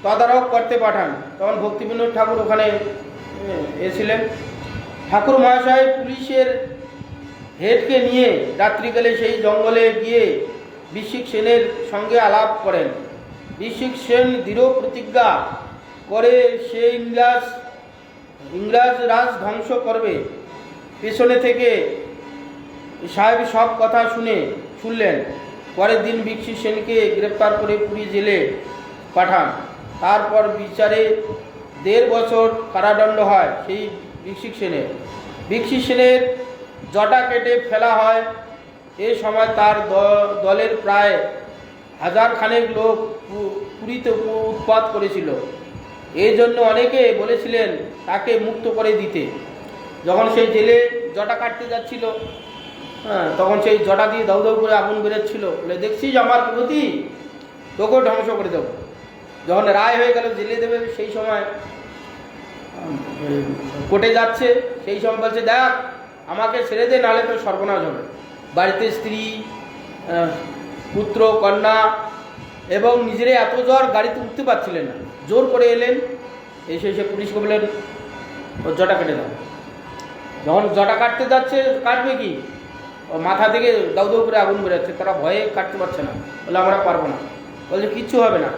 তদারক করতে পাঠান। তখন ভক্তিবিনোদ ঠাকুর ওখানে এসেছিলেন। ঠাকুর মহাশয় পুলিশের হেডকে নিয়ে রাত্রিকালে সেই জঙ্গলে গিয়ে বিশিক সেনের সঙ্গে আলাপ করেন। বিশিক সেন দৃঢ় প্রতিজ্ঞা করে সে ইংরাজ রাজ ধ্বংস করবে। পেছনে থেকে সাহেব সব কথা শুনলেন। পরের দিন বিশিক সেনকে গ্রেপ্তার করে পুরী জেলে পাঠান। তারপর বিচারে 1.5 বছর কারাদণ্ড হয় সেই বিশিক সেনের। জটা কেটে ফেলা হয়। এই সময় তার দলের প্রায় 1000 খানেক লোক পুরীতে উৎপাত করেছিল। এই জন্য অনেকে বলেছিলেন তাকে মুক্ত করে দিতে। যখন সেই জেলে জটা কাটতে যাচ্ছিল, তখন সেই জটা দিয়ে দাউ দাউ করে আগুন বেরোচ্ছিল। বলে, দেখছিস আমার বিভূতি, তোকেও ধ্বংস করে দেবো। যখন রায় হয়ে গেল জেলে দেবে, সেই সময় কোর্টে যাচ্ছে, সেই সময় বলছে, দেখ আমাকে ছেড়ে দে, নাহলে তো সর্বনাশ হবে। বাড়িতে স্ত্রী, পুত্র, কন্যা এবং নিজের এত জ্বর, গাড়িতে উঠতে পারছিলেন না। জোর করে এলেন, এসে পুলিশকে বললেন ওর জটা কেটে দাও। যখন জটা কাটতে যাচ্ছে, কাটবে কি, মাথা থেকে দাউ দাউ করে আগুন বেরোচ্ছে। তারা ভয়ে কাটতে পারছে না, বলে আমরা পারবো না। বলছে কিচ্ছু হবে না,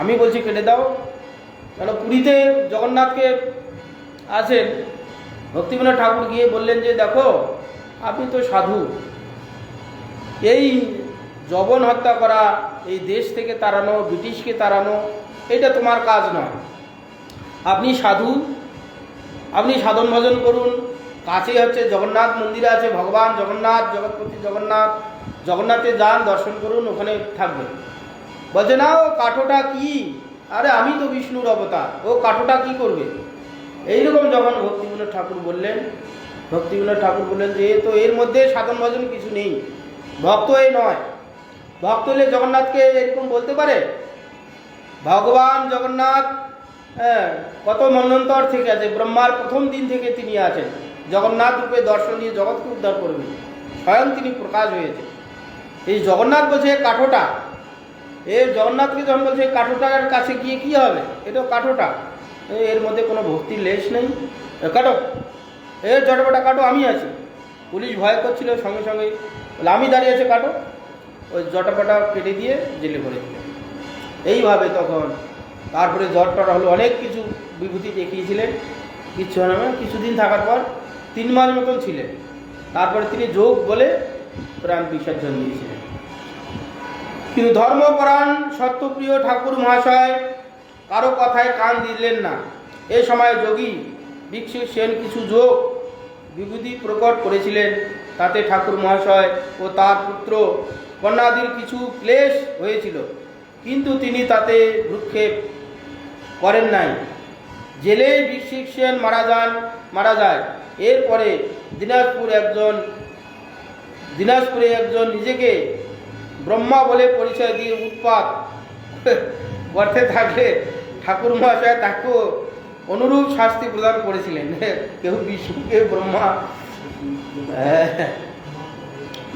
আমি বলছি কেটে দাও। কেন পুরীতে জগন্নাথকে আছেন, ভক্তিবিনোদ ঠাকুর গিয়ে বললেন যে দেখো আপনি তো সাধু, এই যবন হত্যা করা, এই দেশ থেকে তাড়ানো, ব্রিটিশকে তাড়ানো, এটা তোমার কাজ নয়। আপনি সাধু, আপনি সাধন ভজন করুন। কাছেই হচ্ছে জগন্নাথ মন্দির আছে, ভগবান জগন্নাথ, জগৎপতি জগন্নাথ, জগন্নাথে যান, দর্শন করুন, ওখানে থাকবে। বলছে না, ও কাঠোটা কি, আরে আমি তো বিষ্ণুর অবতার, ও কাঠোটা কি করবে। এইরকম যখন ভক্তিবিনোদ ঠাকুর বললেন, ভক্তিবিনোদ ঠাকুর বললেন যে তো এর মধ্যে সাধন ভজন কিছু নেই, ভক্ত এ নয়। ভক্ত হলে জগন্নাথকে এরকম বলতে পারে? ভগবান জগন্নাথ কত মন্বন্তর থেকে আছে, ব্রহ্মার প্রথম দিন থেকে তিনি আছেন। জগন্নাথ রূপে দর্শন দিয়ে জগৎকে উদ্ধার করবেন, স্বয়ং তিনি প্রকাশ হয়েছে। এই জগন্নাথ বলছে কাঠোটা, জগন্নাথকে যখন বলছে কাঠোটার কাছে গিয়ে কি হবে, এটা কাঠোটা, এর মধ্যে কোনো ভক্তির লেশ নেই, কাটো, জটপটা কাটো, আমি আছি। পুলিশ ভয় করছিল, সঙ্গে সঙ্গে বলে আমি দাঁড়িয়ে আছে, কাটো। ওই জটাপটা কেটে দিয়ে জেলে করে দিল। এইভাবে তখন তারপরে জ্বরটা হলো, অনেক কিছু বিভূতি দেখিয়েছিলেন, কিচ্ছু হয় না। কিছুদিন থাকার পর 3 মাস মতন ছিলেন, তারপরে তিনি যোগ বলে প্রাণ বিসর্জন দিয়েছিলেন। কিন্তু ধর্মপরায়ণ সত্যপ্রিয় ঠাকুর মহাশয় কারো কথায় কান দিলেন না। এই সময় যোগী ভিক্ষু সেন কিছু যোগ বিভূতি প্রকট করেছিলেন। তাতে ঠাকুর মহাশয় ও তার পুত্র কন্যাদির কিছু ক্লেশ হয়েছিল, কিন্তু তিনি তাতে ভ্রুক্ষেপ করেন নাই। জেলে ভিক্ষু সেন মারা যায়। এরপরে দিনাজপুরে একজন নিজেকে ব্রহ্মা বলে পরিচয় দিয়ে উৎপাত করতে থাকলে ঠাকুর মহাশয় তাকেও অনুরূপ শাস্তি প্রদান করেছিলেন। কেউ বিষ্ণু, কেউ ব্রহ্মা,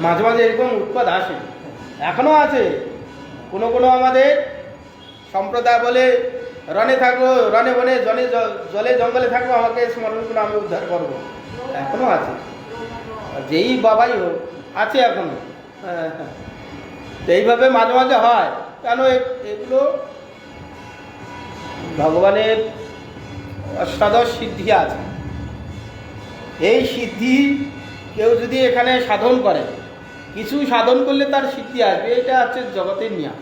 মাঝে মাঝে এরকম উৎপাত আসে, এখনো আছে। কোনো কোনো আমাদের সম্প্রদায় বলে রণে থাকো, রণে বনে, জলে জঙ্গলে থাকবো, আমাকে স্মরণ করে আমি উদ্ধার করবো, এখনো আছে। যেই বাবাই হোক, আছে এখনো। এইভাবে মাঝে মাঝে হয়। কেন? এগুলো ভগবানের অষ্টাদশ সিদ্ধি আছে। এই সিদ্ধি কেউ যদি এখানে সাধন করে, কিছু সাধন করলে তার সিদ্ধি আসবে, এটা হচ্ছে জগতের নিয়ম।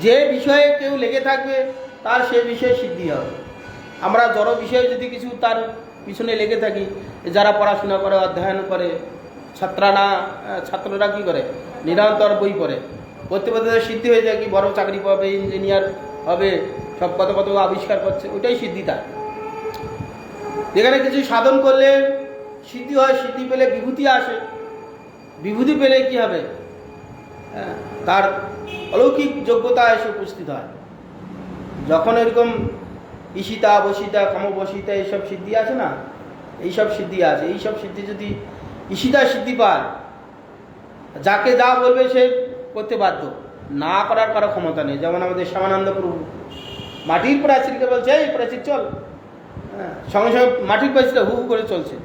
যে বিষয়ে কেউ লেগে থাকবে তার সে বিষয়ে সিদ্ধি হবে। আমরা জড় বিষয়ে যদি কিছু তার পিছনে লেগে থাকি, যারা পড়াশোনা করে, অধ্যয়ন করে, ছাত্ররা কি করে, নিরন্তর বই পড়ে, পড়তে পড়তে সিদ্ধি হয়ে যায়, কি বড় চাকরি পাবে, ইঞ্জিনিয়ার হবে, সব কত কত আবিষ্কার করছে, ওইটাই সিদ্ধি তার। যেখানে কিছু সাধন করলে সিদ্ধি হয়, সিদ্ধি পেলে বিভূতি আসে, বিভূতি পেলে কি হবে, তার অলৌকিক যোগ্যতা এসে উপস্থিত হয়। যখন এরকম ঈশিতা, বসিতা, কামবসিতা এইসব সিদ্ধি আছে না, এইসব সিদ্ধি আছে। এইসব সিদ্ধি যদি ঈশিতা সিদ্ধি পায়, যাকে যা বলবে সে করতে বাধ্য, না করার কারো ক্ষমতা নেই। যেমন আমাদের শ্যামানন্দ প্রভু মাটির প্রাচীরকে বলছে এই প্রাচীর চল, সঙ্গে সঙ্গে মাটির প্রাচীরটা হু হু করে চলছে।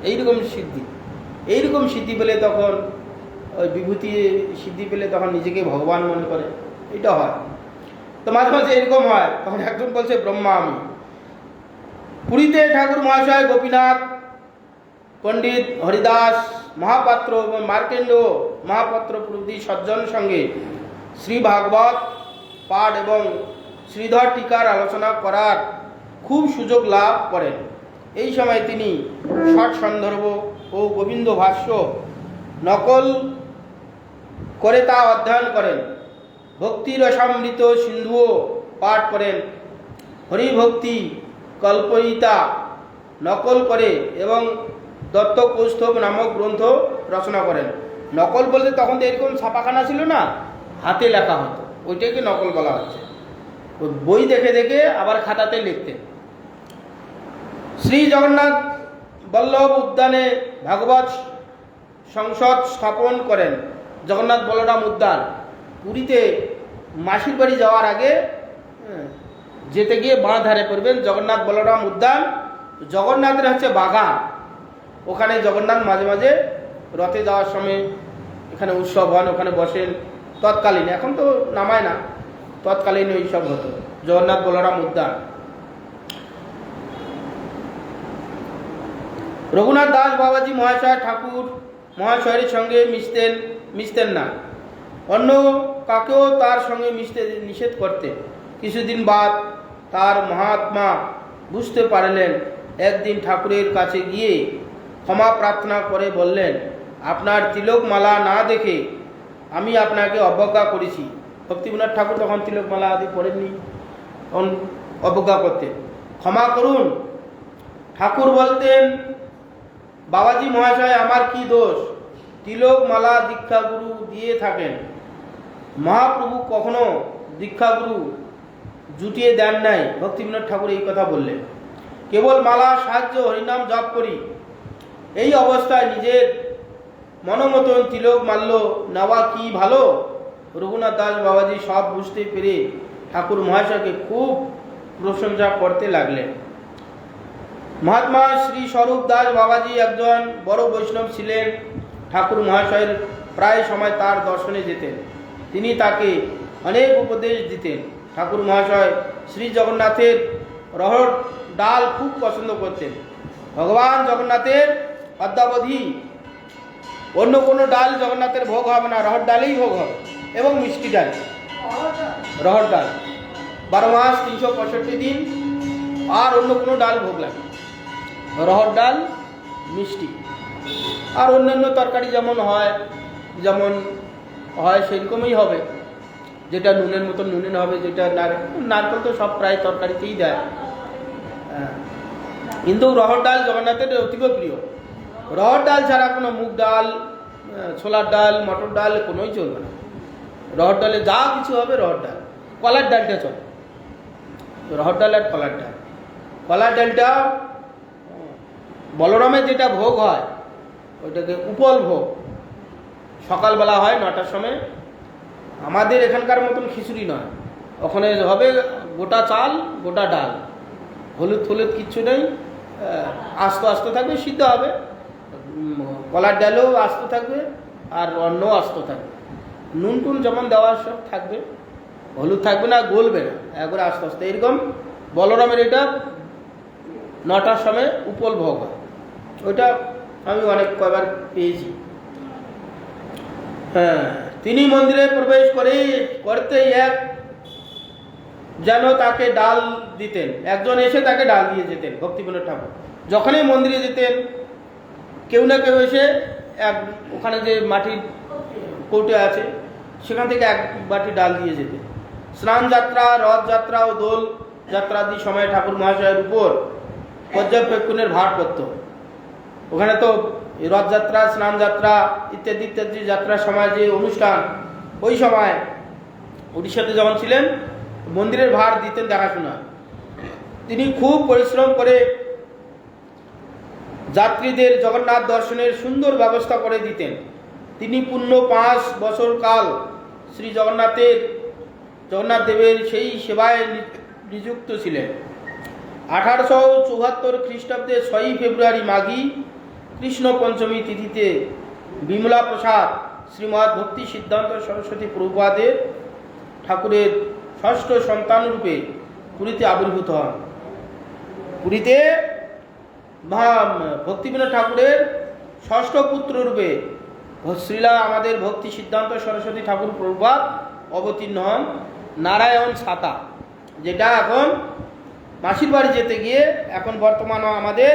এইরকম সিদ্ধি, এইরকম সিদ্ধি পেলে তখন ওই বিভূতি সিদ্ধি পেলে তখন নিজেকে ভগবান মনে করে, এটা হয়। তো মাঝে মাঝে এরকম হয়, তখন একজন বলছে ব্রহ্মা আমি। পুরীতে ঠাকুর মহাশয় গোপীনাথ, পণ্ডিত হরিদাস মহাপাত্র এবং মার্কেন্ড মহাপাত্র প্রভৃতি সজ্জন সঙ্গে শ্রী ভাগবত পাঠ এবং শ্রীধর টিকার আলোচনা করার খুব সুযোগ লাভ করেন। এই সময় তিনি ষট সন্দর্ভ ও গোবিন্দ ভাষ্য নকল করে তা অধ্যয়ন করেন। ভক্তি রসামৃত সিন্ধুও পাঠ করেন। হরিভক্তি কল্পয়িতা নকল করে এবং দত্তকৌস্তভ নামক গ্রন্থ রচনা করেন। নকল বলতে তখন তো এরকম ছাপাখানা ছিল না, হাতে লেখা হতো, ওইটাকে নকল বলা হচ্ছে। ওই বই দেখে দেখে আবার খাতাতে লিখতেন। শ্রী জগন্নাথ বল্লভ উদ্যানে ভাগবত সংসদ স্থাপন করেন। জগন্নাথ বলরাম উদ্যান পুরীতে মাসির বাড়ি যাওয়ার আগে যেতে গিয়ে বাঁ ধারে পড়বেন জগন্নাথ বলরাম উদ্যান। জগন্নাথের হচ্ছে বাগান, ওখানে জগন্নাথ মাঝে মাঝে রথে যাওয়ার সময় এখানে উৎসব হন, ওখানে বসেন তৎকালীন, এখন তো নামায় না, তৎকালীন ওইসব হতো। জগন্নাথ বলরাম উদ্যান। রঘুনাথ দাস বাবাজি মহাশয় ঠাকুর মহাশয়ের সঙ্গে মিশতেন না, অন্য কাকেও তার সঙ্গে মিশতে নিষেধ করতেন। কিছুদিন বাদ তার মহাত্মা বুঝতে পারলেন। একদিন ঠাকুরের কাছে গিয়ে ক্ষমা প্রার্থনা করে বললেন, আপনার তিলকমালা না দেখে আমি আপনাকে অবজ্ঞা করেছি। ভক্তিবিনোদ ঠাকুর তখন তিলকমালা আদি পড়েননি, তখন অবজ্ঞা করতেন। ক্ষমা করুন। ঠাকুর বলতেন, বাবাজি মহাশয় আমার কি দোষ? তিলকমালা দীক্ষাগুরু দিয়ে থাকেন। মহাপ্রভু কখনো দীক্ষাগুরু জুটিয়ে দেন নাই। ভক্তিবিনোদ ঠাকুর এই কথা বললেন। কেবল মালা সাহায্য হরিনাম জপ করি। এই অবস্থায় নিজের মনোমতন তিলক মাল্য নেওয়া কি ভালো? রঘুনাথ দাস বাবাজি সব বুঝতে পেরে ঠাকুর মহাশয়কে খুব প্রশংসা করতে লাগলেন। মহাত্মা শ্রী স্বরূপ দাস বাবাজি একজন বড় বৈষ্ণব ছিলেন। ঠাকুর মহাশয়ের প্রায় সময় তার দর্শনে যেতেন। তিনি তাকে অনেক উপদেশ দিতেন। ঠাকুর মহাশয় শ্রী জগন্নাথের রহর ডাল খুব পছন্দ করতেন। ভগবান জগন্নাথের অদ্যাবধি অন্য কোনো ডাল জগন্নাথের ভোগ হবে না, রহর ডালেই ভোগ হবে, এবং মিষ্টি ডাল, রহর ডাল 12 মাস 365 দিন, আর অন্য কোনো ডাল ভোগ লাগে, রহর ডাল মিষ্টি। আর অন্যান্য তরকারি যেমন হয় সেরকমই হবে, যেটা নুনের মতন নুনের হবে, যেটা নারকেল তো সব প্রায় তরকারিতেই দেয়, কিন্তু রহর ডাল জগন্নাথের অতীব প্রিয়। রহর ডাল ছাড়া কোনো মুগ ডাল, ছোলার ডাল, মটর ডাল কোনোই চলবে না। রহর ডালে যা কিছু হবে রহর ডাল। কলার ডালটা চলে, রহর ডাল আর কলার ডাল। কলার ডালটা বলরামের যেটা ভোগ হয় ওইটাকে উপল ভোগ, সকালবেলা হয় 9টার সময়। আমাদের এখানকার মতন খিচুড়ি নয়, ওখানে হবে গোটা চাল গোটা ডাল, হলুদ ফলুদ কিচ্ছু নেই, আস্ত আস্ত থাকবে, সিদ্ধ হবে। কলার ডালও আস্ত থাকবে আর অন্নও আস্ত থাকবে, নুন টুন যেমন দেওয়ার সব থাকবে, হলুদ থাকবে না, গলবে না, একবারে আস্তে আস্তে। এরকম বলরামের এটা 9টার সময় উপল ভোগ হয়। ওইটা আমি কয়বার পেয়েছি। হ্যাঁ, তিনি মন্দিরে প্রবেশ করতেই এক যেন তাকে ডাল দিতেন, একজন এসে তাকে ডাল দিয়ে যেতেন। ভক্তিবিনোদ ঠাকুর যখনই মন্দিরে যেতেন, কেউ না কেউ এসে ওখানে যে মাটির কৌটো আছে সেখান থেকে এক বাটি ডাল দিয়ে যেতেন। স্নান যাত্রা, রথযাত্রা ও দোল যাত্রাদি সময় ঠাকুর মহাশয়ের উপর পর্যবেক্ষণের ভার পড়ত। ওখানে তো রথযাত্রা, স্নান যাত্রা ইত্যাদি ইত্যাদি যাত্রার সময় যে অনুষ্ঠান, ওই সময় উড়িষ্যাতে যখন ছিলেন মন্দিরের ভার দিতেন দেখাশোনা। তিনি খুব পরিশ্রম করে যাত্রীদের জগন্নাথ দর্শনের সুন্দর ব্যবস্থা করে দিতেন। তিনি পূর্ণ 5 বছর কাল শ্রী জগন্নাথ দেবের সেই সেবায় নিযুক্ত ছিলেন। 1874 খ্রিস্টাব্দে 6 ফেব্রুয়ারি মাঘী কৃষ্ণ পঞ্চমী তিথিতে বিমলা প্রসাদ শ্রীমৎ ভক্তি সিদ্ধান্ত সরস্বতী প্রভুপাদের ঠাকুরের ষষ্ঠ সন্তান রূপে পুরীতে আবির্ভূত হন। পুরীতে ভক্তিবিনোদ ঠাকুরের ষষ্ঠ পুত্র রূপে শ্রীলা আমাদের ভক্তি সিদ্ধান্ত সরস্বতী ঠাকুর প্রভুপাদ অবতীর্ণ হন নারায়ণ ছাতা, যেটা এখন মাসির বাড়ি যেতে গিয়ে এখন বর্তমানে আমাদের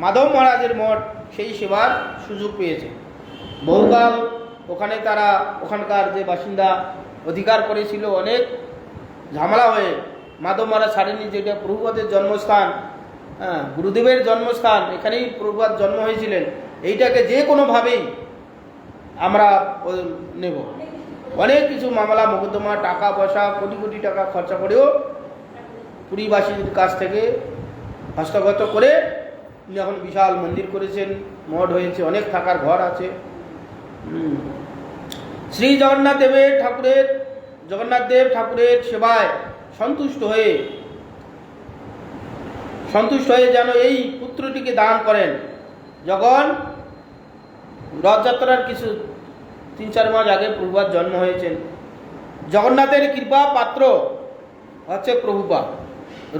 মাধব মহারাজের মঠ সেই সেবার সুযোগ পেয়েছে। বহুকাল ওখানে তারা ওখানকার যে বাসিন্দা অধিকার করেছিল, অনেক ঝামেলা হয়ে মাধব মহারাজ ছাড়েনি, যেটা প্রভুপাদের জন্মস্থান, গুরুদেবের জন্মস্থান, এখানেই প্রভুপাদ জন্ম হয়েছিলেন, এইটাকে যে কোনোভাবেই আমরা নেব। অনেক কিছু মামলা মোকদ্দমা, টাকা পয়সা, কোটি কোটি টাকা খরচা করেও পুরীবাসীর কাছ থেকে হস্তগত করে এখন বিশাল মন্দির করেছেন, মঠ হয়েছে, অনেক থাকার ঘর আছে। শ্রী জগন্নাথ দেব ঠাকুরের সেবায় সন্তুষ্ট হয়ে যেন এই পুত্রটিকে দান করেন। যখন রথযাত্রার কিছু 3-4 মাস আগে প্রভুপাদ জন্ম হয়েছেন। জগন্নাথের কৃপা পাত্র হচ্ছে প্রভুপাদ।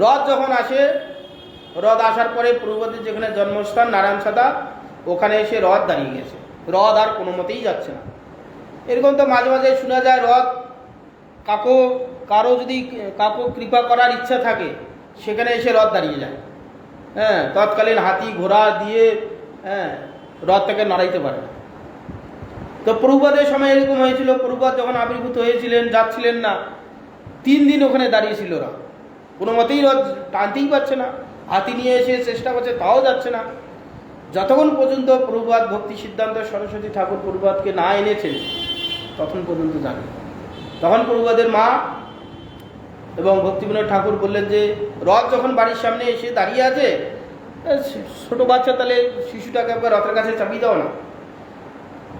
রথ যখন আসে, রথ আসার পরে প্রভুপাদের যেখানে জন্মস্থান নারায়ণসাদা, ওখানে এসে রথ দাঁড়িয়ে গেছে। রথ আর কোনো মতেই যাচ্ছে না। এরকম তো মাঝে মাঝে শোনা যায়, রথ কারো যদি কৃপা করার ইচ্ছা থাকে, সেখানে এসে রথ দাঁড়িয়ে যায়। তৎকালীন হাতি ঘোড়া দিয়ে রথটাকে নড়াইতে পারে না। তো প্রভুপাদের সময় এরকম হয়েছিল। প্রভুপাদ যখন আবির্ভূত হয়েছিলেন, যাচ্ছিলেন না, 3 দিন ওখানে দাঁড়িয়েছিল রথ। কোনো মতেই রথ টানতেই পারছে না। হাতি নিয়ে এসে চেষ্টা করছে, তাও যাচ্ছে না। যতক্ষণ পর্যন্ত প্রভুপাদ ভক্তি সিদ্ধান্ত সরস্বতী ঠাকুর প্রভুপাদকে না এনেছেন, তখন পর্যন্ত যাবে। তখন প্রভুপাদের মা এবং ভক্তিবিনোদ ঠাকুর বললেন যে, রথ যখন বাড়ির সামনে এসে দাঁড়িয়ে আছে, ছোট বাচ্চা, তাহলে শিশুটাকে একবার রথের কাছে চাপিয়ে দাও না।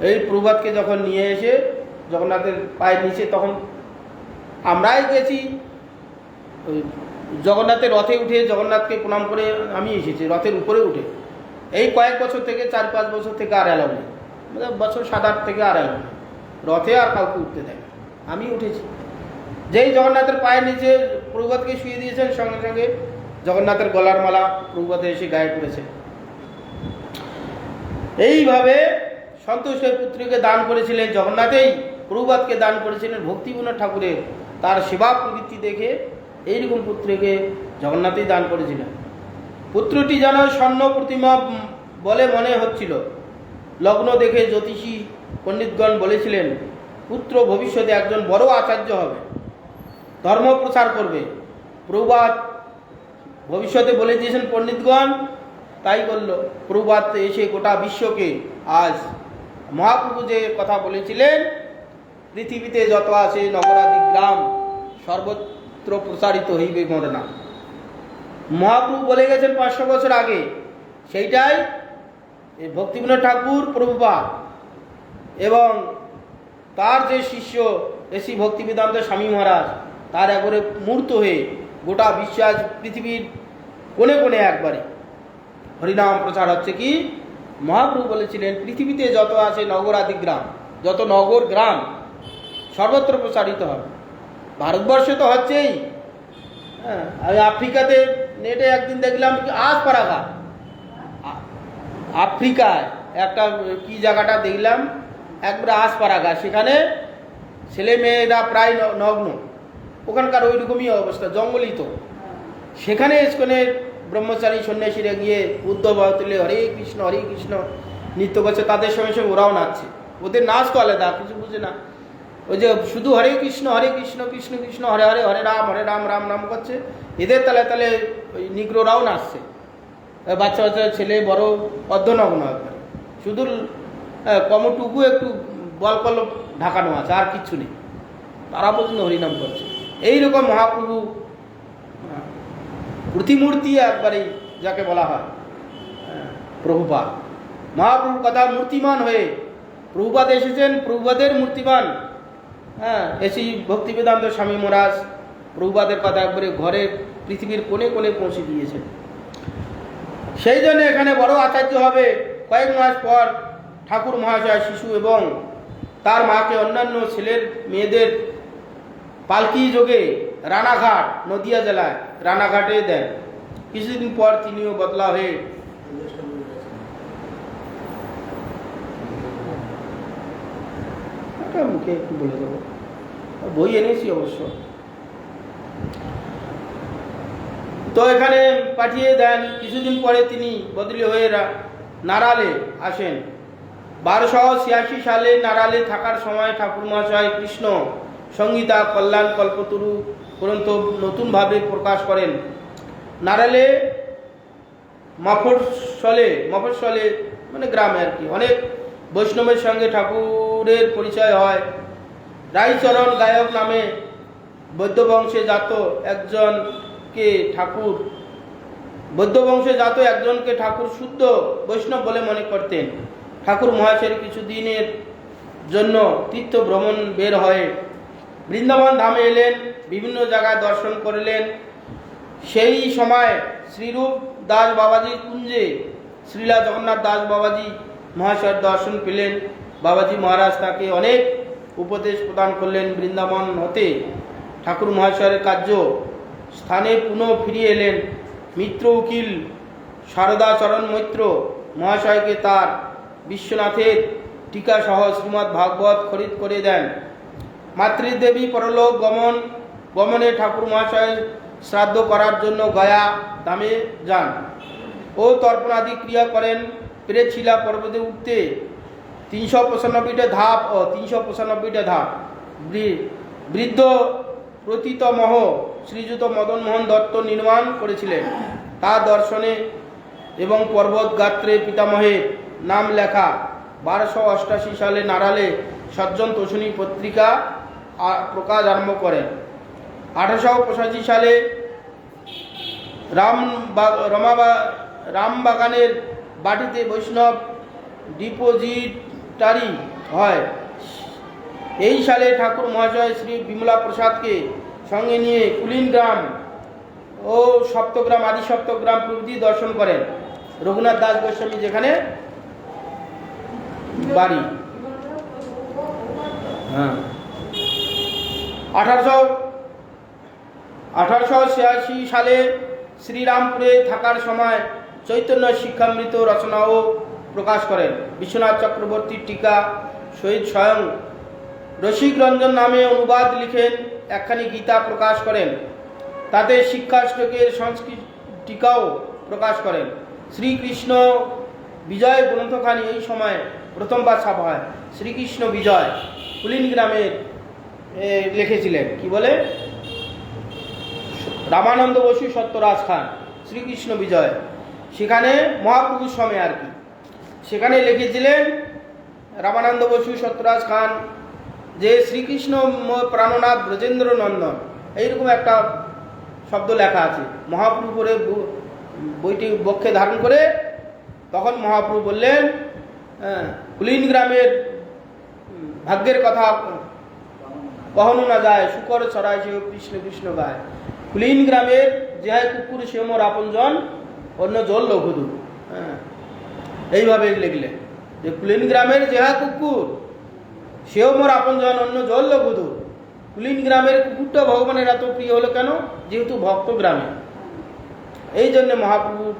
এই প্রভুপাদকে যখন নিয়ে এসে জগন্নাথের পায়ের নিচে, তখন আমরাই গেছি ওই জগন্নাথের রথে উঠে, জগন্নাথকে প্রণাম করে আমি এসেছি রথের উপরে উঠে। এই কয়েক বছর থেকে, 4-5 বছর থেকে আর এলাও নেই, বছর 7-8 থেকে আর এলাও নেই, রথে আর কাউকে উঠতে দেয় না। আমি উঠেছি। যেই জগন্নাথের পায়ের নিচে প্রভুপাদকে শুয়ে দিয়েছেন, সঙ্গে সঙ্গে জগন্নাথের গলার মালা প্রভুপাদে এসে গায়ে পড়েছে। এইভাবে সন্তোষের পুত্রকে দান করেছিলেন জগন্নাথেই, প্রভুপাদকে দান করেছিলেন ভক্তিবিনোদ ঠাকুরের। তার সেবা প্রবৃত্তি দেখে এইরকম পুত্রকে জগন্নাথেই দান করেছিলেন। পুত্রটি যেন স্বর্ণ প্রতিমা বলে মনে হচ্ছিল। লগ্ন দেখে জ্যোতিষী পণ্ডিতগণ বলেছিলেন, পুত্র ভবিষ্যতে একজন বড় আচার্য হবে, ধর্ম প্রচার করবে। প্রভুপাদ ভবিষ্যতে বলে দিয়েছেন পণ্ডিতগণ, তাই করল। প্রভুপাদ এসে গোটা বিশ্বকে আজ মহাপ্রভু যে কথা বলেছিলেন, পৃথিবীতে যত আছে নগরাদি গ্রাম, সর্বত্র প্রসারিত হইবে মোর নাম। মহাপ্রভু বলে গেছেন 500 বছর আগে। সেইটাই ভক্তিবিনোদ ঠাকুর প্রভুপাদ এবং তার যে শিষ্য শ্রী ভক্তিবেদান্ত স্বামী মহারাজ, তার একবারে মূর্ত হয়ে গোটা বিশ্ব আজ পৃথিবীর কোণে কোণে একবারে হরিনাম প্রচার হচ্ছে। কি মহাপ্রভু বলেছিলেন, পৃথিবীতে যত আছে নগরাদি গ্রাম, যত নগর গ্রাম, সর্বত্র প্রসারিত হবে। ভারতবর্ষে তো হচ্ছেই। আমি আফ্রিকাতে নেটে একদিন দেখলাম, আজপাড়া ঘাট, আফ্রিকায় একটা কি জায়গাটা দেখলাম, একবারে আজপাড়া ঘাট, সেখানে ছেলে মেয়েরা প্রায় নগ্ন। ওখানকার ওই রকমই অবস্থা, জঙ্গলই তো। সেখানে ইস্কনের ব্রহ্মচারী সন্ন্যাসীরা গিয়ে উদ্ধব তুলে হরে কৃষ্ণ নৃত্য করছে। তাদের সঙ্গে সঙ্গে ওরাও নাচছে। ওদের নাচ তো আলাদা, কিছু বুঝে না। ওই যে শুধু হরে কৃষ্ণ কৃষ্ণ কৃষ্ণ হরে হরে, হরে রাম রাম রাম করছে। এদের তালে তালে ওই নিগ্রোরাও নাচছে। বাচ্চা বাচ্চা ছেলে বড় অর্ধনগ্ন একবার, শুধু কমটুকু একটু বল কল ঢাকানো আছে, আর কিচ্ছু নেই। তারা পর্যন্ত হরিনাম করছে। এইরকম মহাপ্রভু প্রতিমূর্তি একবারেই যাকে বলা হয় প্রভুপাদ। মহাপ্রভু কথা মূর্তিমান হয়ে প্রভুপাদ এসেছেন, প্রভুপাদের মূর্তিমান। এসি ভক্তিবেদান্ত স্বামী মহারাজ প্রভুপাদের কথা একবারে ঘরে পৃথিবীর কোণে কোণে পৌঁছে দিয়েছেন। সেই জন্য এখানে বড় আচার্য হবে। কয়েক মাস পর ঠাকুর মহাশয় শিশু এবং তার মাকে অন্যান্য ছেলের মেয়েদের পালকি যোগে রানাঘাট, নদিয়া জেলায় রানাঘাটে দেন। কিছুদিন পর তিনিও বদলা হয়ে মুখে একটু বলে দেবো, বই এনেছি অবশ্য। তো এখানে পাঠিয়ে দেন। কিছুদিন পরে তিনি বদলি হয়ে নারালে আসেন। 1286 সালে নারালে থাকার সময় ঠাকুর মহাশয় কৃষ্ণ সংহিতা কল্যাণ কল্পতরু গ্রন্থ নতুনভাবে প্রকাশ করেন। নারালে মফস্বলে মানে গ্রামে আর কি অনেক বৈষ্ণবের সঙ্গে ঠাকুরের পরিচয় হয়। রায়চরণ গায়ক নামে বৈদ্যবংশে জাত একজনকে ঠাকুর শুদ্ধ বৈষ্ণব বলে মনে করতেন। ঠাকুর মহাশয়ের কিছুদিনের জন্য তীর্থ ভ্রমণ বের হয়ে বৃন্দাবন ধামে এলেন, বিভিন্ন জায়গায় দর্শন করলেন। সেই সময় শ্রীরূপ দাস বাবাজি কুঞ্জে শ্রীলা জগন্নাথ দাস বাবাজি মহাশয়ের দর্শন পেলেন। বাবাজি মহারাজ তাকে অনেক উপদেশ প্রদান করলেন। বৃন্দাবন হতে ঠাকুর মহাশয়ের কার্য স্থানে পুনঃ ফিরিয়ে এলেন। মিত্র উকিল শারদাচরণ মৈত্র মহাশয়কে তার বিশ্বনাথের টিকা সহ শ্রীমদ্ ভাগবত খরিদ করে দেন। মাতৃদেবী পরলোক গমনে ঠাকুর মহাশয় শ্রাদ্ধ করার জন্য গয়া ধামে যান ও তর্পণাদি ক্রিয়া করেন। প্রেতশিলা পর্বতে উঠতে 395টা ধাপ ও 395টা ধাপ বৃদ্ধ প্রতীতমহ শ্রীযুত মদন মোহন দত্ত নির্মাণ করেছিলেন। তার দর্শনে এবং পর্বত গাত্রে পিতামহের নাম লেখা 1288 সালে নারালে সজ্জন তোষণী পত্রিকা প্রকাশ আরম্ভ করেন। 1885 সালে রামবাগানের বাটিতে বৈষ্ণব ডিপোজিটারি হয়। এই সালে ঠাকুর মহাশয় শ্রী বিমলা প্রসাদকে সঙ্গে নিয়ে কুলিনগ্রাম ও সপ্তগ্রাম আদি সপ্তগ্রাম প্রভৃতি দর্শন করেন। রঘুনাথ দাস গোস্বামী যেখানে বাড়ি। 1886 সালে শ্রীরামপুরে থাকার সময় চৈতন্য শিক্ষামৃত রচনাও প্রকাশ করেন। বিশ্বনাথ চক্রবর্তীর টিকা শহীদ স্বয়ং রসিক রঞ্জন নামে অনুবাদ লিখেন। একখানি গীতা প্রকাশ করেন। তাতে শিক্ষাষ্টকের সংস্কৃত টিকাও প্রকাশ করেন। শ্রীকৃষ্ণ বিজয় গ্রন্থখানি এই সময় প্রথমবার ছাপা হয়। শ্রীকৃষ্ণ বিজয় কুলিনগ্রামের লিখেছিলেন। কি বলে? রামানন্দ বসু সত্যরাজ খান শ্রীকৃষ্ণ বিজয়, সেখানে মহাপুরুষ সময় আর কি, সেখানে লিখেছিলেন রামানন্দ বসু সত্যরাজ খান যে শ্রীকৃষ্ণ প্রাণনাথ ব্রজেন্দ্র নন্দন, এইরকম একটা শব্দ লেখা আছে। মহাপ্রভু করে বইটি বক্ষে ধারণ করে তখন মহাপ্রভু বললেন কুলিন গ্রামের ভাগ্যের কথা কখনো না যায়, শুকর ছড়ায় সে কৃষ্ণ কৃষ্ণ গায়। কুলিন গ্রামের যেহায় কুকুর সে মোর আপনজন, অন্য জল লঘুদু। এইভাবে লিখলেন যে কুলিন গ্রামের যেহা কুকুর সেও মোর আপনজন, অন্য জল লঘুদু। কুলিন গ্রামের কুকুরটা ভগবানের এত প্রিয় হলো কেন? যেহেতু ভক্ত গ্রামে, এই জন্য মহাপ্রভুর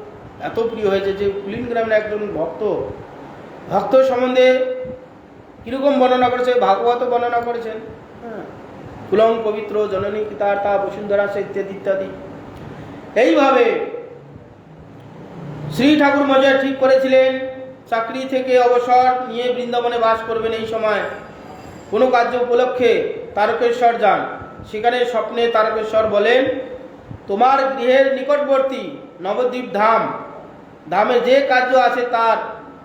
এত প্রিয় হয়েছে যে কুলিন গ্রামের একজন ভক্ত সম্বন্ধে কীরকম বর্ণনা করেছে, ভাগবত বর্ণনা করেছেন। কুলং পবিত্র জননী কৃতার্থা বসুন্ধরা ইত্যাদি ইত্যাদি। এইভাবে শ্রী ঠাকুর মহাশয় ঠিক করেছিলেন চাকরি থেকে অবসর নিয়ে বৃন্দাবনে বাস করবেন। এই সময় কোনো কার্য উপলক্ষে তারকেশ্বর যান। সেখানে স্বপ্নে তারকেশ্বর বলেন, তোমার গৃহের নিকটবর্তী নবদ্বীপ ধামে যে কার্য আছে তার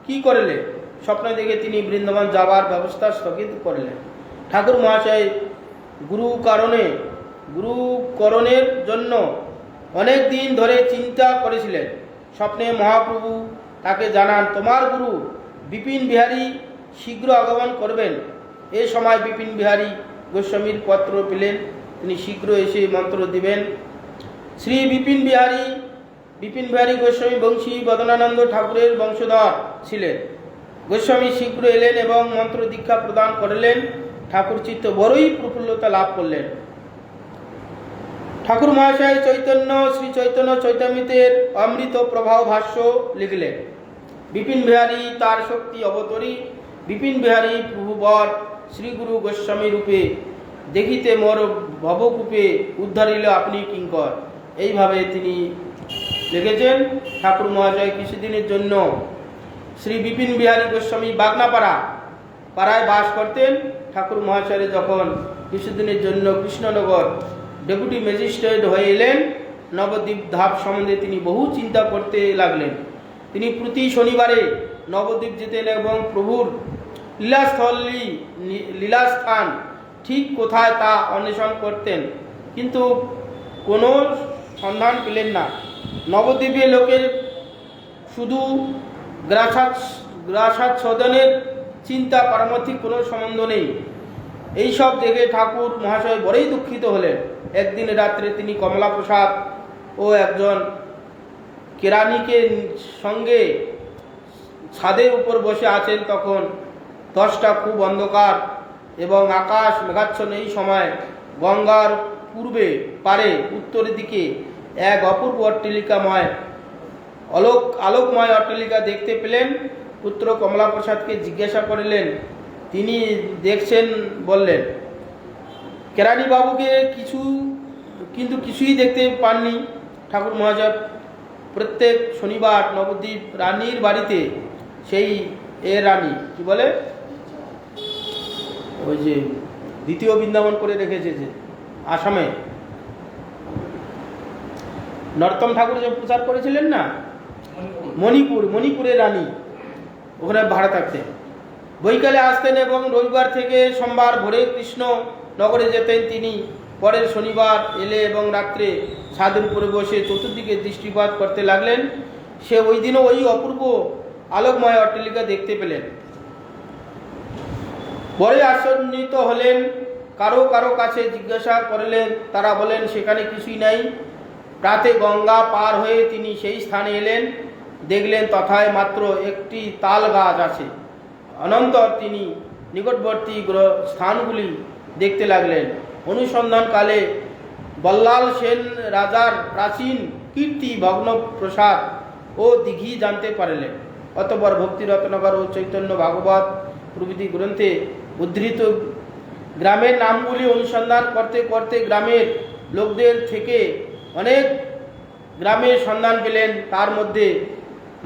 কি করলে? স্বপ্নে দেখে তিনি বৃন্দাবন যাবার ব্যবস্থা স্থগিত করলেন। ঠাকুর মহাশয় গুরুকরণের জন্য অনেক দিন ধরে চিন্তা করেছিলেন। স্বপ্নে মহাপ্রভু তাকে জানান, তোমার গুরু বিপিন বিহারী শীঘ্র আগমন করবেন। এ সময় বিপিন বিহারী গোস্বামীর পত্র পেলেন, তিনি শীঘ্র এসে মন্ত্র দিবেন। শ্রী বিপিন বিহারী গোস্বামী বংশী বদনানন্দ ঠাকুরের বংশধর ছিলেন। গোস্বামী শীঘ্র এলেন এবং মন্ত্র দীক্ষা প্রদান করলেন। ঠাকুর চিত্ত বড়ই প্রফুল্লতা লাভ করলেন। ঠাকুর মহাশয় শ্রী চৈতন্য চৈতামৃতের অমৃত প্রবাহ ভাষ্য লিখলেন। বিপিন বিহারী তার শক্তি অবতরী, বিপিন বিহারী প্রভুবর শ্রীগুরু গোস্বামী রূপে দেখিতে মোর ভবকূপে উদ্ধারিল আপনি কিঙ্কর। এইভাবে তিনি লিখেছেন। ঠাকুর মহাশয় কিছুদিনের জন্য শ্রী বিপিন বিহারী গোস্বামী বাগনাপাড়া পাড়ায় বাস করতেন। ঠাকুর মহাশয় যখন কিছুদিনের জন্য কৃষ্ণনগর ডেপুটি ম্যাজিস্ট্রেট হয়ে এলেন, নবদ্বীপ ধাপ সম্বন্ধে তিনি বহু চিন্তা করতে লাগলেন। তিনি প্রতি শনিবারে নবদ্বীপ যেতেন এবং প্রভুর লীলাস্থান ঠিক কোথায় তা অন্বেষণ করতেন, কিন্তু কোনো সন্ধান পেলেন না। নবদ্বীপে লোকের শুধু গ্রাসাচ্ছাদনের চিন্তা, পারমার্থিক কোনো সম্বন্ধ নেই। এইসব দেখে ঠাকুর মহাশয় বড়ই দুঃখিত হলেন। একদিন রাত্রে তিনি কমলা প্রসাদ ও একজন কেরানিকে সঙ্গে ছাদের উপর বসে আছেন। তখন 10টা খুব অন্ধকার এবং আকাশ মেঘাচ্ছন্ন। এই সময় গঙ্গার পূর্বে পারে উত্তরের দিকে এক অপূর্ব আলোকময় অট্টালিকা দেখতে পেলেন। পুত্র কমলা প্রসাদকে জিজ্ঞাসা করলেন, তিনি দেখছেন বললেন। কেরানি বাবুকে কিছুই দেখতে পাননি। ঠাকুর মহাশয় প্রত্যেক শনিবার নবদ্বীপ রানীর বাড়িতে, সেই রানী কি বলে, ওই যে দ্বিতীয় বৃন্দাবন করে রেখেছে যে আসামে নরোত্তম ঠাকুর যে প্রচার করেছিলেন না, মণিপুরের রানী, ওখানে ভাড়া থাকতেন। বৈকালে আসতেন এবং রবিবার থেকে সোমবার ভোরে কৃষ্ণনগরে যেতেন। তিনি পরের শনিবার এলে এবং রাত্রে ছাদের উপরে বসে চতুর্দিকে দৃষ্টিপাত করতে লাগলেন। সে ওই দিনও ওই অপূর্ব আলোকময় অট্টালিকা দেখতে পেলেন। বড়ই আশ্চর্যিত হলেন। কারো কাছে জিজ্ঞাসা করলেন, তারা বলেন সেখানে কিছুই নাই। প্রাতে গঙ্গা পার হয়ে তিনি সেই স্থানে এলেন, দেখলেন তথায় মাত্র একটি তাল গাছ আছে। অনন্তর তিনি নিকটবর্তী স্থানগুলি দেখতে লাগলেন। অনুসন্ধানকালে বল্লাল সেন রাজার প্রাচীন কীর্তি, ভগ্ন প্রসাদ ও দিঘি জানতে পারলেন। অতঃপর ভক্তি রত্নাকর ও চৈতন্য ভাগবত প্রভৃতি গ্রন্থে উদ্ধৃত গ্রামের নামগুলি অনুসন্ধান করতে করতে গ্রামের লোকদের থেকে অনেক গ্রামের সন্ধান পেলেন। তার মধ্যে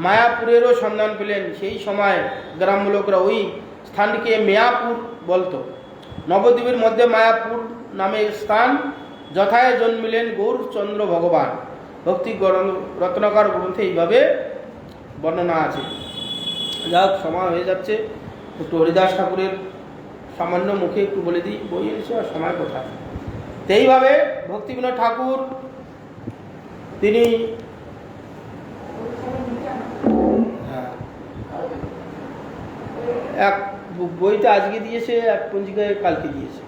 মায়াপুরেরও সন্ধান পেলেন। সেই সময় গ্রাম্য লোকরা ওই স্থানটিকে মেয়াপুর বলতো। নবদ্বীপের মধ্যে মায়াপুর নামে স্থান, যথায় জন্মিলেন গৌরচন্দ্র ভগবান। ভক্তি রত্নাকর গ্রন্থে এইভাবে বর্ণনা আছে। যাক, সময় হয়ে যাচ্ছে, একটু হরিদাস ঠাকুরের সামান্য মুখে একটু বলে দিই, বই এনেছে আর সময় কোথায়। তো এইভাবে ভক্তিবিনোদ ঠাকুর তিনি এক বইটা আজকে দিয়েছে, এক পঞ্জিকায় কালকে দিয়েছে।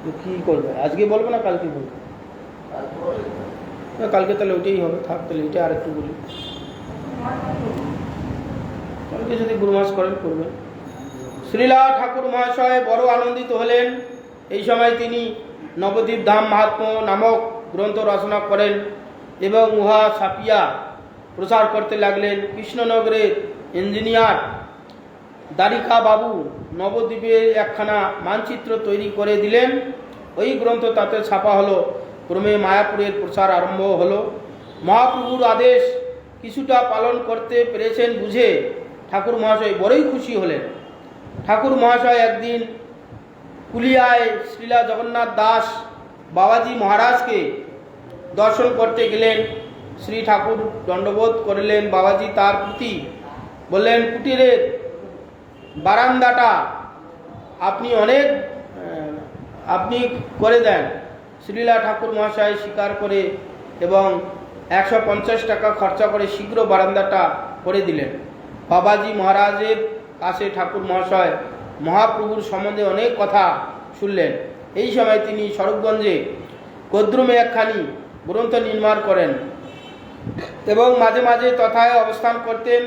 তো কী করবে, আজকে বলবো না কালকে বলবো? কালকে তাহলে ওইটাই হবে, থাক তাহলে এটা আর একটু বলি। কালকে যদি গুরুমাস করেন করবেন। শ্রীলা ঠাকুর মহাশয় বড় আনন্দিত হলেন। এই সময় তিনি নবদ্বীপ ধাম মাহাত্ম্য নামক গ্রন্থ রচনা করেন এবং উহা ছাপিয়া প্রচার করতে লাগলেন। কৃষ্ণনগরের ইঞ্জিনিয়ার দ্বারিকা বাবু নবদ্বীপে একখানা মানচিত্র তৈরি করে দিলেন। ওই গ্রন্থ তাতে ছাপা হলো। ক্রমে মায়াপুরের প্রচার আরম্ভ হলো। মহাপ্রভুর আদেশ কিছুটা পালন করতে পেরেছেন বুঝে ঠাকুর মহাশয় বড়ই খুশি হলেন। ঠাকুর মহাশয় একদিন কুলিয়ায় শ্রীলা জগন্নাথ দাস বাবাজি মহারাজকে দর্শন করতে গেলেন। শ্রী ঠাকুর দণ্ডবোধ করলেন। বাবাজি তার প্রতি বললেন, কুটিরের বারান্দাটা আপনি করে দেন। শ্রীলা ঠাকুর মহাশয় স্বীকার করে এবং 150 টাকা খরচা করে শীঘ্র বারান্দাটা করে দিলেন। বাবাজি মহারাজের কাছে ঠাকুর মহাশয় মহাপ্রভুর সম্বন্ধে অনেক কথা শুনলেন। এই সময় তিনি স্বরূপগঞ্জে গদ্রুমে একখানি গ্রন্থ নির্মাণ করেন এবং মাঝে মাঝে তথায় অবস্থান করতেন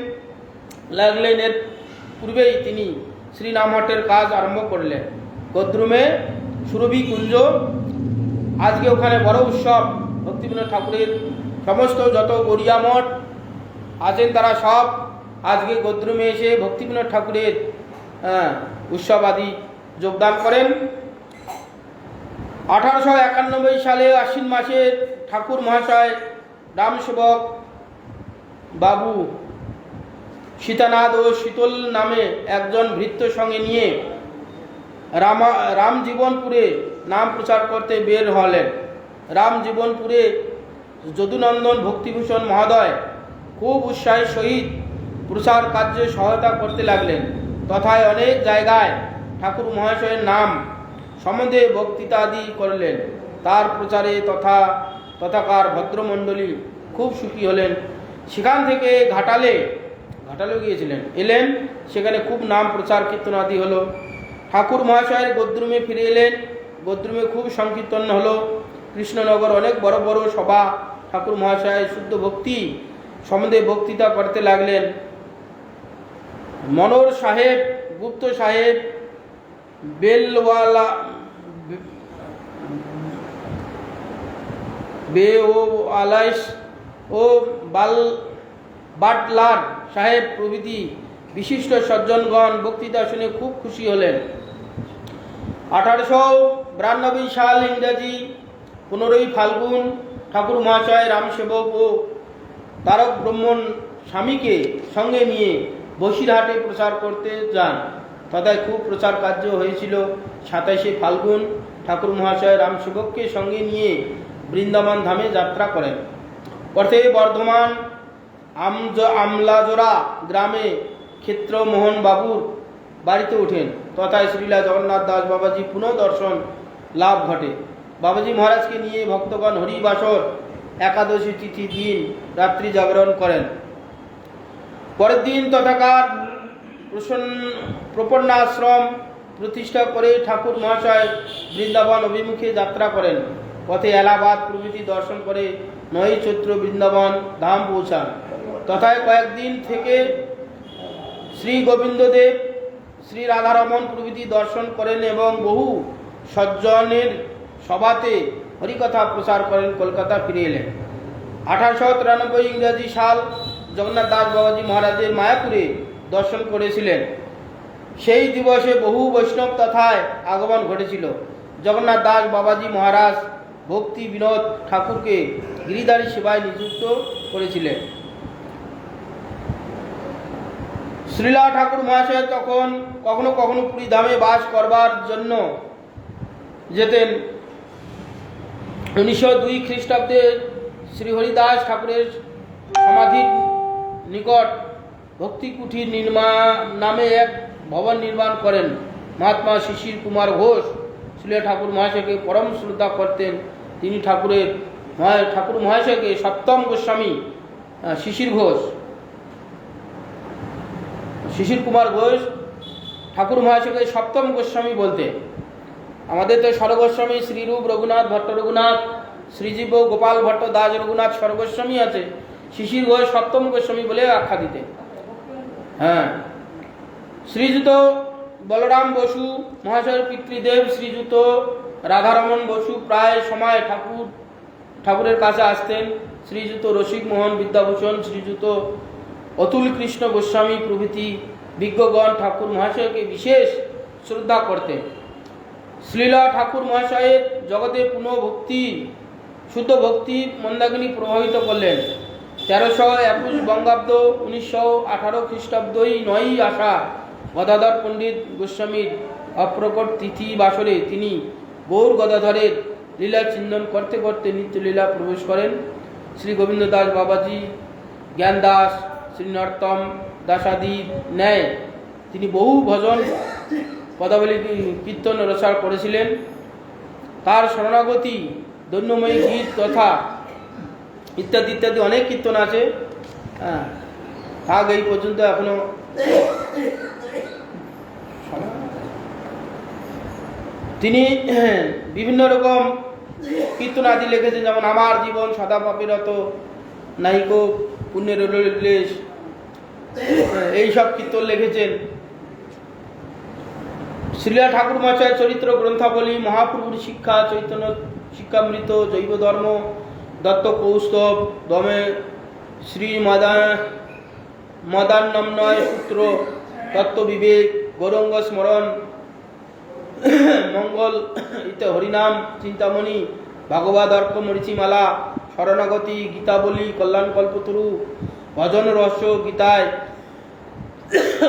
লাগলেন। এর পূর্বেই তিনি শ্রীনামহটের কাজ আরম্ভ করলেন। গদ্রুমে সুরভি কুঞ্জ, আজকে ওখানে বড় উৎসব। ভক্তিবিনোদ ঠাকুরের সমস্ত যত গড়িয়া মঠ আছেন তারা সব আজকে গদ্রুমে এসে ভক্তিবিনোদ ঠাকুরের উৎসব আদি যোগদান করেন। 1891 সালে আশ্বিন মাসে ঠাকুর মহাশয় রামসেবক বাবু সীতানাথ ও শীতল নামে একজন ভৃত্য সঙ্গে নিয়ে রামজীবনপুরে নাম প্রচার করতে বের হলেন। রামজীবনপুরে যদুনন্দন ভক্তিভূষণ মহোদয় খুব উৎসাহের সহিত প্রচার কার্যে সহায়তা করতে লাগলেন। তথায় অনেক জায়গায় ঠাকুর মহাশয়ের নাম সম্বন্ধে বক্তৃতা আদি করলেন। তার প্রচারে তথাকার ভদ্রমণ্ডলী খুব সুখী হলেন। সেখান থেকে ঘাটালে গিয়েছিলেন, এলেন, সেখানে খুব নাম প্রচার কীর্তন আদি হলো। ঠাকুর মহাশয়ের গদ্রুমে ফিরে এলেন। গদ্রুমে খুব সংকীর্তন হলো। কৃষ্ণনগর অনেক বড় বড় সভা। ঠাকুর মহাশয় শুদ্ধ ভক্তি সম্বন্ধে বক্তৃতা করতে লাগলেন। মনোর সাহেব, গুপ্ত সাহেব, বেলওয়ালা বেওয়ালাইস ও বাটলার সাহেব প্রভৃতি বিশিষ্ট সজ্জনগণ বক্তৃতা শুনে খুব খুশি হলেন। 1892 সাল ইংরাজি 15 ফাল্গুন ঠাকুর মহাশয় রামসেবক ও তারক ব্রহ্মণ স্বামীকে সঙ্গে নিয়ে বসিরহাটে প্রচার করতে যান। তথায় খুব প্রচার কার্য হয়েছিল। 27 ফাল্গুন ঠাকুর মহাশয় রামসেবককে সঙ্গে নিয়ে বৃন্দাবন ধামে যাত্রা করেন। পথে বর্ধমান আমলাজোড়া গ্রামে ক্ষেত্রমোহন বাবুর বাড়িতে ওঠেন। তথায় শ্রীলা জগন্নাথ দাস বাবাজি পুনঃ দর্শন লাভ ঘটে। বাবাজি মহারাজকে নিয়ে ভক্তগণ হরিবাসর একাদশী তিথি দিন রাত্রি জাগরণ করেন। পরের দিন তথাকার প্রপন্নাশ্রম প্রতিষ্ঠা করে ঠাকুর মহাশয় বৃন্দাবন অভিমুখে যাত্রা করেন। পথে এলাহাবাদ প্রভৃতি দর্শন করে 9 চৈত্র বৃন্দাবন ধাম পৌঁছান। তথায় কয়েকদিন থেকে শ্রী গোবিন্দদেব, শ্রী রাধারমণ প্রভৃতি দর্শন করেন এবং বহু সজ্জনের সভাতে হরিকথা প্রচার করেন। কলকাতা ফিরে এলেন। 1893 ইংরাজি সাল জগন্নাথ দাস বাবাজি মহারাজের মায়াপুরে দর্শন করেছিলেন। সেই দিবসে বহু বৈষ্ণব তথায় আগমন ঘটেছিল। জগন্নাথ দাস বাবাজি মহারাজ ভক্তি বিনোদ ঠাকুরকে গিরিধারী সেবায় নিযুক্ত করেছিলেন। শ্রীলা ঠাকুর মহাশয় তখন কখনো কখনো পুরী ধামে বাস করবার জন্য যেতেন। 1902 খ্রিস্টাব্দে শ্রী হরিদাস ঠাকুরের সমাধির নিকট ভক্তি কুঠির নামে এক ভবন নির্মাণ করেন। মহাত্মা শিশির কুমার ঘোষ শ্রীলা ঠাকুর মহাশয়কে পরম শ্রদ্ধা করতেন। তিনি ঠাকুর মহাশয়কে সপ্তম গোস্বামী শিশির কুমার ঘোষ ঠাকুর মহাশয়কে সপ্তম গোস্বামী বলতে। আমাদের তো স্বরগোস্বামী শ্রীরূপ রঘুনাথ ভট্ট রঘুনাথ, শ্রীজীব গোপাল ভট্ট দাস রঘুনাথ স্বরগোস্বামী আছে। শিশির ঘোষ সপ্তম গোস্বামী বলে আখ্যা দিতে। হ্যাঁ, শ্রীযুত বলরাম বসু মহাশয়ের পিতৃদেব শ্রীযুত রাধারমণ বসু প্রায় সময় ঠাকুরের কাছে আসতেন। শ্রীযুত রসিক মোহন বিদ্যাভূষণ, শ্রীযুত অতুল কৃষ্ণ গোস্বামী প্রভৃতি বিজ্ঞগণ ঠাকুর মহাশয়কে বিশেষ শ্রদ্ধা করতেন। শ্রীলা ঠাকুর মহাশয়ের জগতে শুদ্ধ ভক্তি মন্দাকিনী প্রভাবিত করলেন। 1321 বঙ্গাব্দ 1918 খ্রিস্টাব্দই 9 আষাঢ় গদাধর পণ্ডিত গোস্বামীর অপ্রকট তিথি বাসরে তিনি গৌর গদাধরের লীলা চিন্তন করতে করতে নিত্যলীলা প্রবেশ করেন। শ্রী গোবিন্দ দাস বাবাজি, জ্ঞান দাস, শ্রী নরোত্তম দাসাদি ন্যায় তিনি বহু ভজন পদাবলী কীর্তন রচনা করেছিলেন। তার শরণাগতি, দৈন্যময়ী গীত, তথা ইত্যাদি ইত্যাদি অনেক কীর্তন আছে। থাক এই পর্যন্ত। এখনো তিনি বিভিন্ন রকম কীর্তন আদি লিখেছেন, যেমন আমার জীবন সদা পাপিরত, নাইকো পুণ্যের উল্লেশ, এইসব কীর্তন লিখেছেন। শ্রীলা ঠাকুর মহাশয় চরিত্র গ্রন্থাবলী, মহাপ্রভুর শিক্ষা, চৈতন্য শিক্ষামৃত, জৈব ধর্ম, দত্ত কৌস্তব, দমে শ্রী মদান্নমনয় সূত্র, তত্ত্ব বিবেক, গৌরঙ্গ স্মরণ, মঙ্গল হরিনাম চিন্তামণি, ভাগবত অর্ক মরিচিমালা, শরণাগতি, গীতাবলী, কল্যাণ কল্পতরু, ভজন রহস্য, গীতায়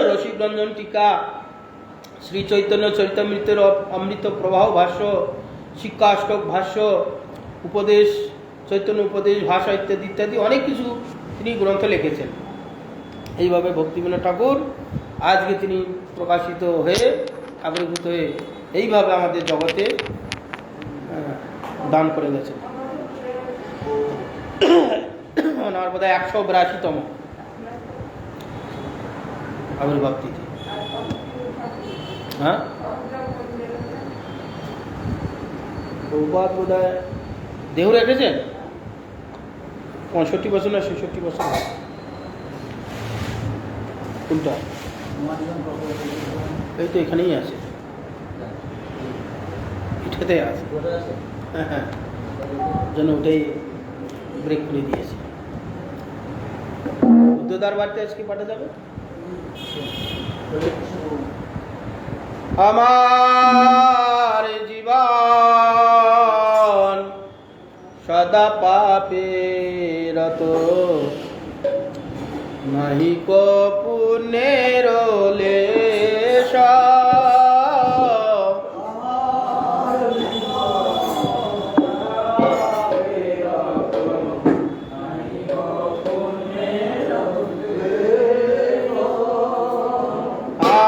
রসিক রঞ্জন টিকা, শ্রী চৈতন্য চরিতামৃতের অমৃত প্রবাহ ভাষ্য, শিক্ষাষ্টক ভাষ্য, উপদেশ, চৈতন্য উপদেশ ভাষা ইত্যাদি ইত্যাদি অনেক কিছু তিনি গ্রন্থ লিখেছেন। এইভাবে ভক্তিবিনোদ ঠাকুর আজকে তিনি প্রকাশিত হয়ে আবির্ভূত হয়ে এইভাবে আমাদের জগতে দান করে গেছেন। ওনার বোধ হয় 182তম আবির্ভাব তিথি। হ্যাঁ, প্রভুপাদ বোধ হয় দেহ রেখেছেন 65 বছর না 66 বছর। কোনটা? এই তো এখানেই আছে, এটাতে আছে। হ্যাঁ হ্যাঁ, জন্য ওটাই ব্রেক করে দিয়েছি। বুদ্ধদার বাড়িতে আজকে পাঠা যাবে। আমার জীবন সদা পাপে রত, নাহি কো পুণ্যের লেশ।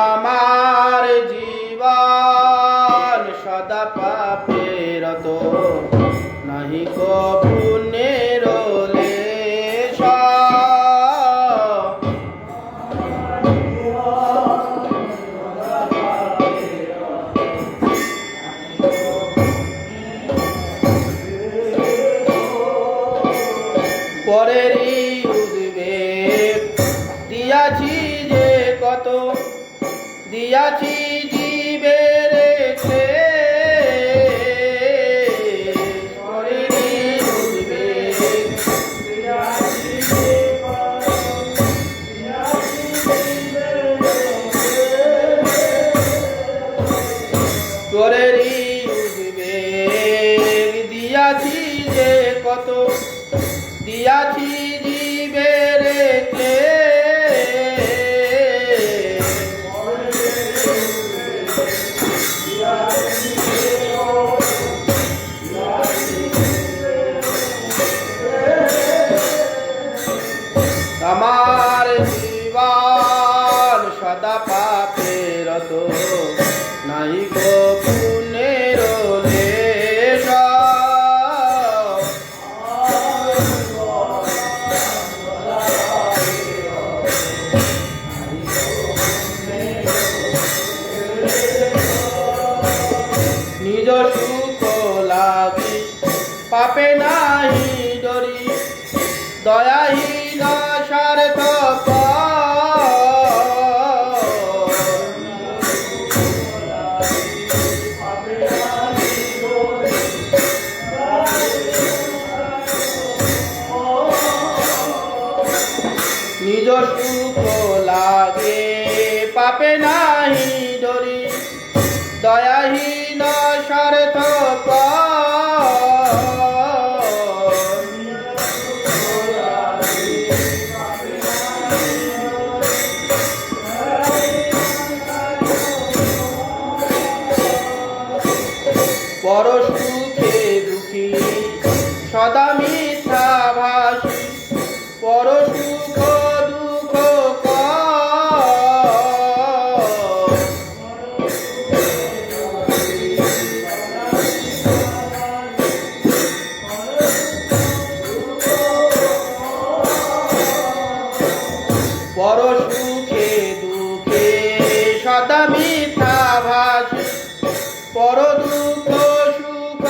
আমার জীবন সদা পাপে রত, নাহি কো পুণ্যের লেশ। পরেরই উদ্বেগ দিয়াছি যে কত, দিয়াছি জীবের পরেরই উদ্বেগ পরেরই উদ্বেগ দিয়াছি যে কত, দিয়াছি জীবের আমার জীবন সদা পাপে রত, নাই গো পুণ্যের লেশ। নিজ সুখ লাগি পাপে নাহি ডরি, দয়াহীন স্বার্থপর। নিজ সুখ লাগে পাপে নাহি ডরি, দয়াহীন স্বার্থপর। পর সুখে দুঃখী সদা মিথ্যা ভাষী, পর সুখ দুঃখ পর সুখে দুঃখে সদা মিথ্যা ভাষী, পর দুঃখ সুখ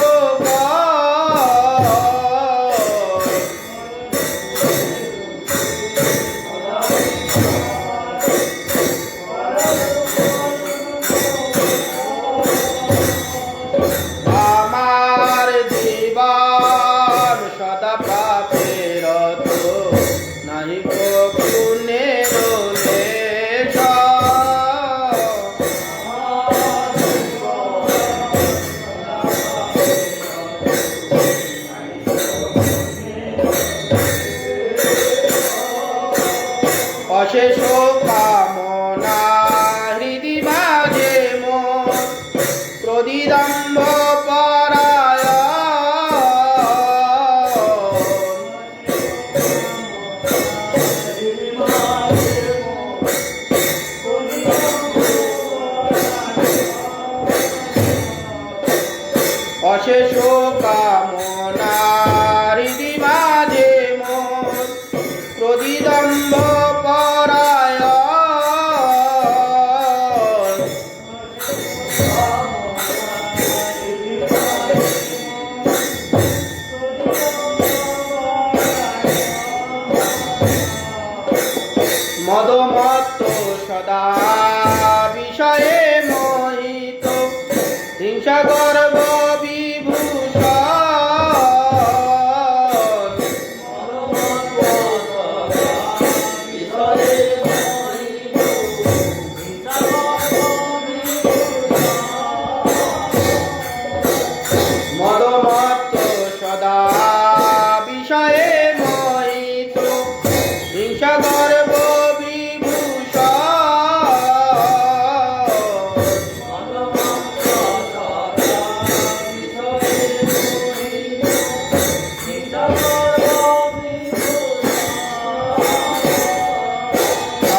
কামনার মাঝে মন প্রতিদম্ভ পরায়ণ মদমত্ত সদা বিষয়ে মোহিত হিংসা গর্ব মদমত্ত সদা বিষয়ে মোহিত হিংসা গর্ব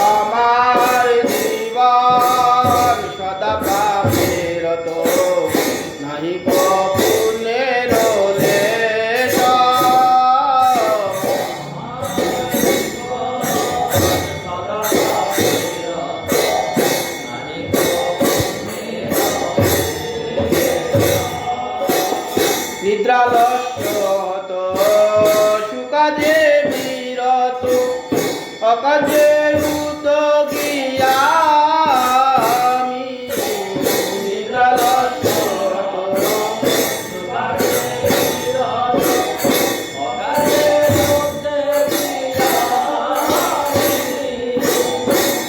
আমার জীবন সদা পাপেরত নাহি পুণ্যের লেশ নিদ্রালস্যত সুকাজে বিরত অকাজে উদ্যোগিয়ামি নিদ্রালস্যত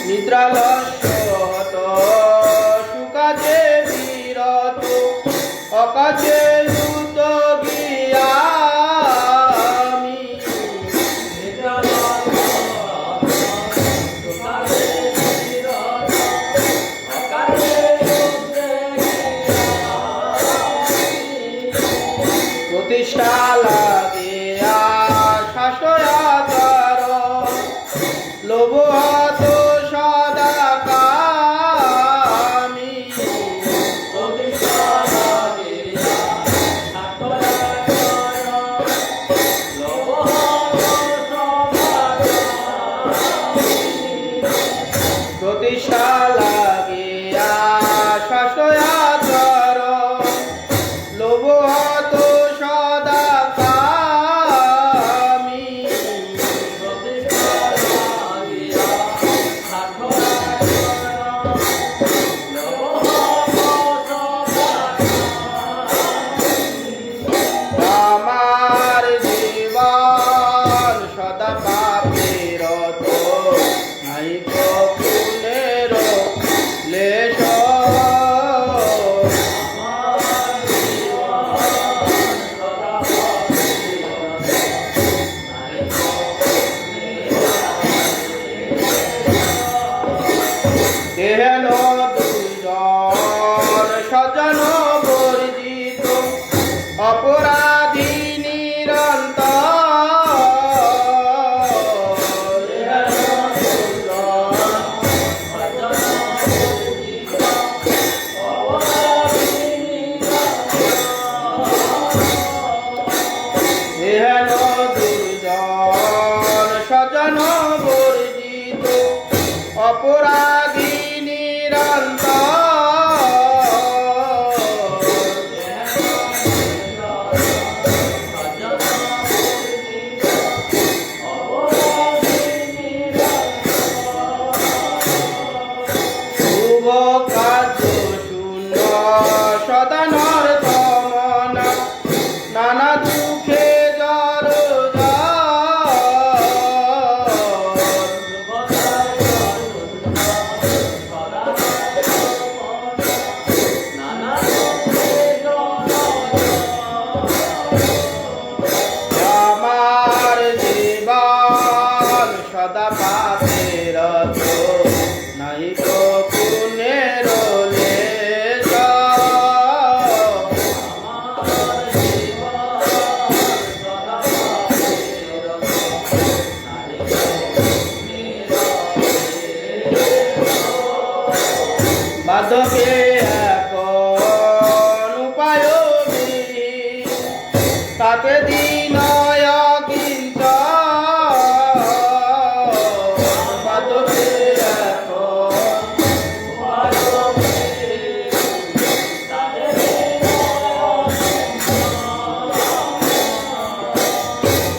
নিদ্রালস্যত সুকাজে বিরত অকাজে উদ্যোগিয়ামি প্রতিষ্ঠা লাগিয়া শাসয়াচার লোভ হত সদা কামি প্রতিষ্ঠা লাগিয়া শাসয়াচার লোভ হত সদা কামি আমার জীবন সদা পাপেরত নাই পুণ্যের লেশ দেহেন দুজন সজন বর্জিত অপরাধী নিরন্তর দেহেন দুজন সজন বর্জিত অপরাধী নিরন্তর শুভ কার্য শূন্য সদা নর্তমনা নানা দুঃখে আমার জীবন সদা পাপেরত নাই পুণ্যের লেশ তাতে দিনয় কিঞ্চ বাদকে এখন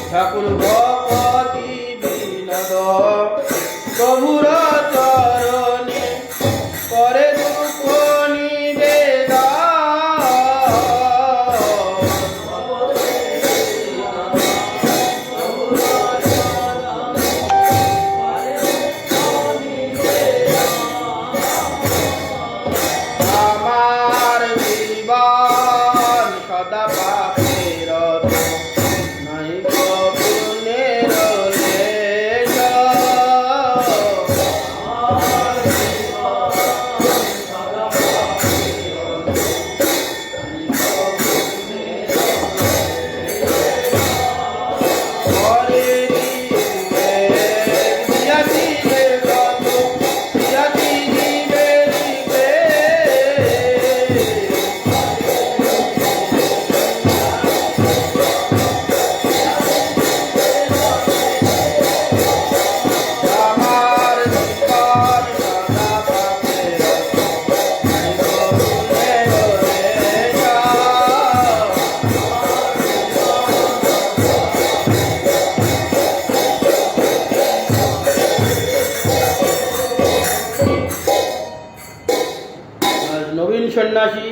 ঠাকুর ভগবতী বিনোদ প্রভুর চরণে করে দুঃখ আমার জীবন সদা পাপের নাই পুণ্যের লেশ। ঘরে দিলে দিয়াছিলে কত, দিয়াছি জীবের আমার জীবন সদা পাপের নাই পুণ্যের লেশ। নবীন সন্ন্যাসী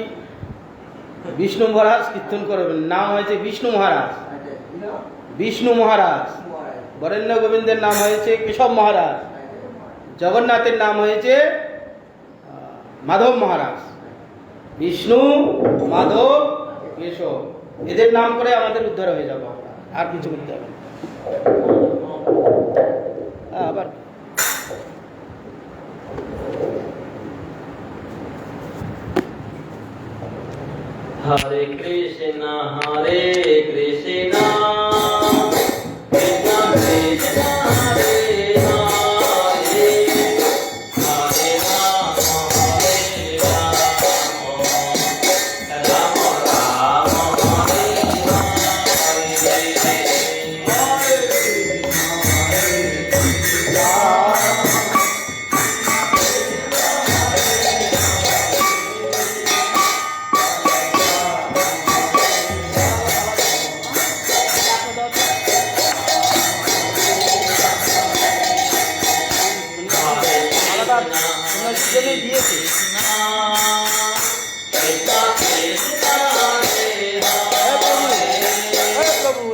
বিষ্ণু মহারাজ কীর্তন করবেন, নাম হয়েছে বিষ্ণু মহারাজ। বিষ্ণু মহারাজ, বরেণ্য গোবিন্দের নাম হয়েছে কেশব মহারাজ, জগন্নাথের নাম হয়েছে মাধব মহারাজ। বিষ্ণু, মাধব, কেশব, এদের নাম করে আমাদের উদ্ধার হয়ে যাবো, আর কিছু করতে হবে না। আবার
Hare Krishna, Hare Krishna, Krishna Krishna, Hare Hare, Hare Rama, Hare Rama, Rama Rama, Hare
তোমরা দুজনেই দিয়েছে। প্রভু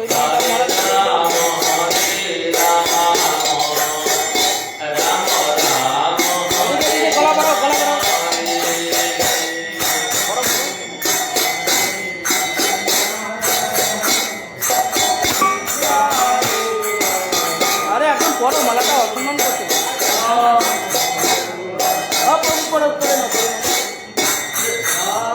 এই গলা বাড়াও, গলা বাড়াও। আরে এখন পড়ো, মালাটা অসম্মান করছে। প্রভু পড়ো, করে না, করে না।
Hare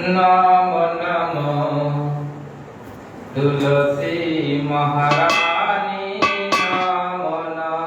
नमो नमो तुलसी महारानी नमो नमो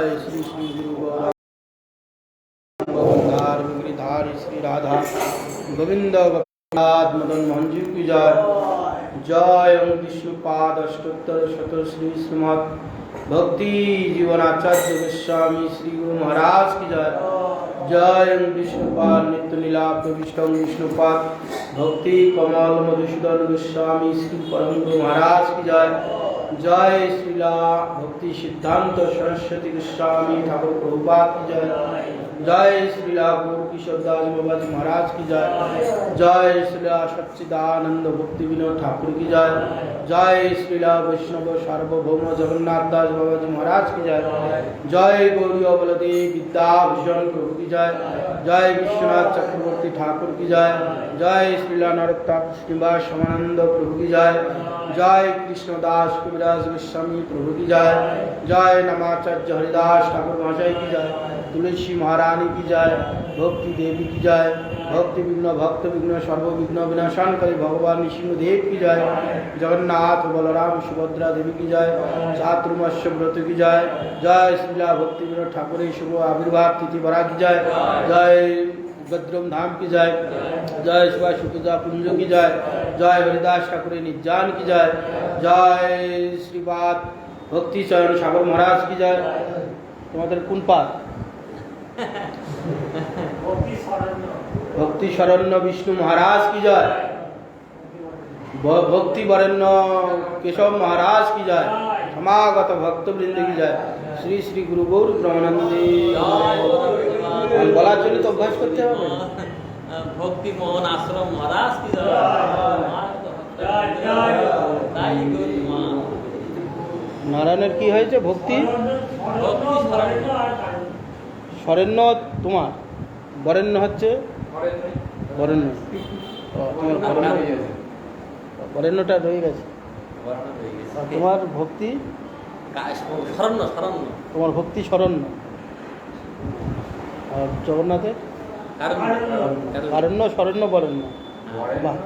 जय श्री श्री गुरु गौरांगार गिरिधारी श्री राधा गोविंद गोपीनाथ मदन मोहन जी की जय। जय ओम विष्णुपाद अष्टोत्तर शत श्री श्रीमद भक्ति जीवनाचार्य गोस्वामी श्री गुरु महाराज की जय। जय ओम विष्णुपाद नित्य लीला प्रविष्ट विष्णुपाद भक्ति कमल मधुसूदन गोस्वामी श्री परम गुरु महाराज की जय। जय श्रीला भक्ति सिद्धांत सरस्वती गोस्वामी ठाकुर प्रभुपाद की जय। जय श्रीला गुरु किशोर दास बाबा जी महाराज की जय। जय श्रीला सच्चिदानंद भक्ति विनोद ठाकुर की जय। जय श्रीला वैष्णव सार्वभौम जगन्नाथ दास बाबा जी महाराज की जय। जय गौरी बलदेव विद्याभूषण प्रभु की जय। जय विश्वनाथ चक्रवर्ती ठाकुर की जय। जय श्रीला नरोत्तम श्रीनिवास समानंद प्रभु की जय। जय कृष्णदास कविराज गोस्वामी प्रभु की जय। जय नमाचार्य हरिदास ठाकुर महाशय की जय। तुलसी महारानी की जय। भक्ति देवी की जय। भक्ति विघ्न भक्त विघ्न सर्व विघ्न विनाशन करी भगवान नृसिंहदेव की जय। जगन्नाथ बलराम सुभद्रा देवी की जय। चातुर्मास्य व्रत की जय। जय श्रीला भक्ति विनोद ठाकुर शुभ आविर्भाव तिथि बरा की जय। जय गद्रम धाम की जय। जय शिवा शुक्जा कुंज की जय। जय हरिदास ठाकुर निजान की जय। जय श्रीपाद भक्ति चरण सागर महाराज की जय। तुम्हारे कौन पाद भक्ति शरण्य विष्णु महाराज की जय। भक्ति वरेण्य केशव महाराज की जय। समागत भक्त वृंद की जय। श्री श्री गुरु गौर ब्रह्मानंदी बला चली तो अभ्यास करते हैं
भक्ति मोहन आश्रम महाराज की जय।
नारायणের কি হয়েছে ভক্তি শরণ্য তোমার বরেণ্য হচ্ছে বরেণ্য বরেণ্যটা রয়ে গেছে তোমার ভক্তি তোমার ভক্তি শরণ্য আর জগন্নাথের কারণ্য শরণ্য বরেণ্য বাহ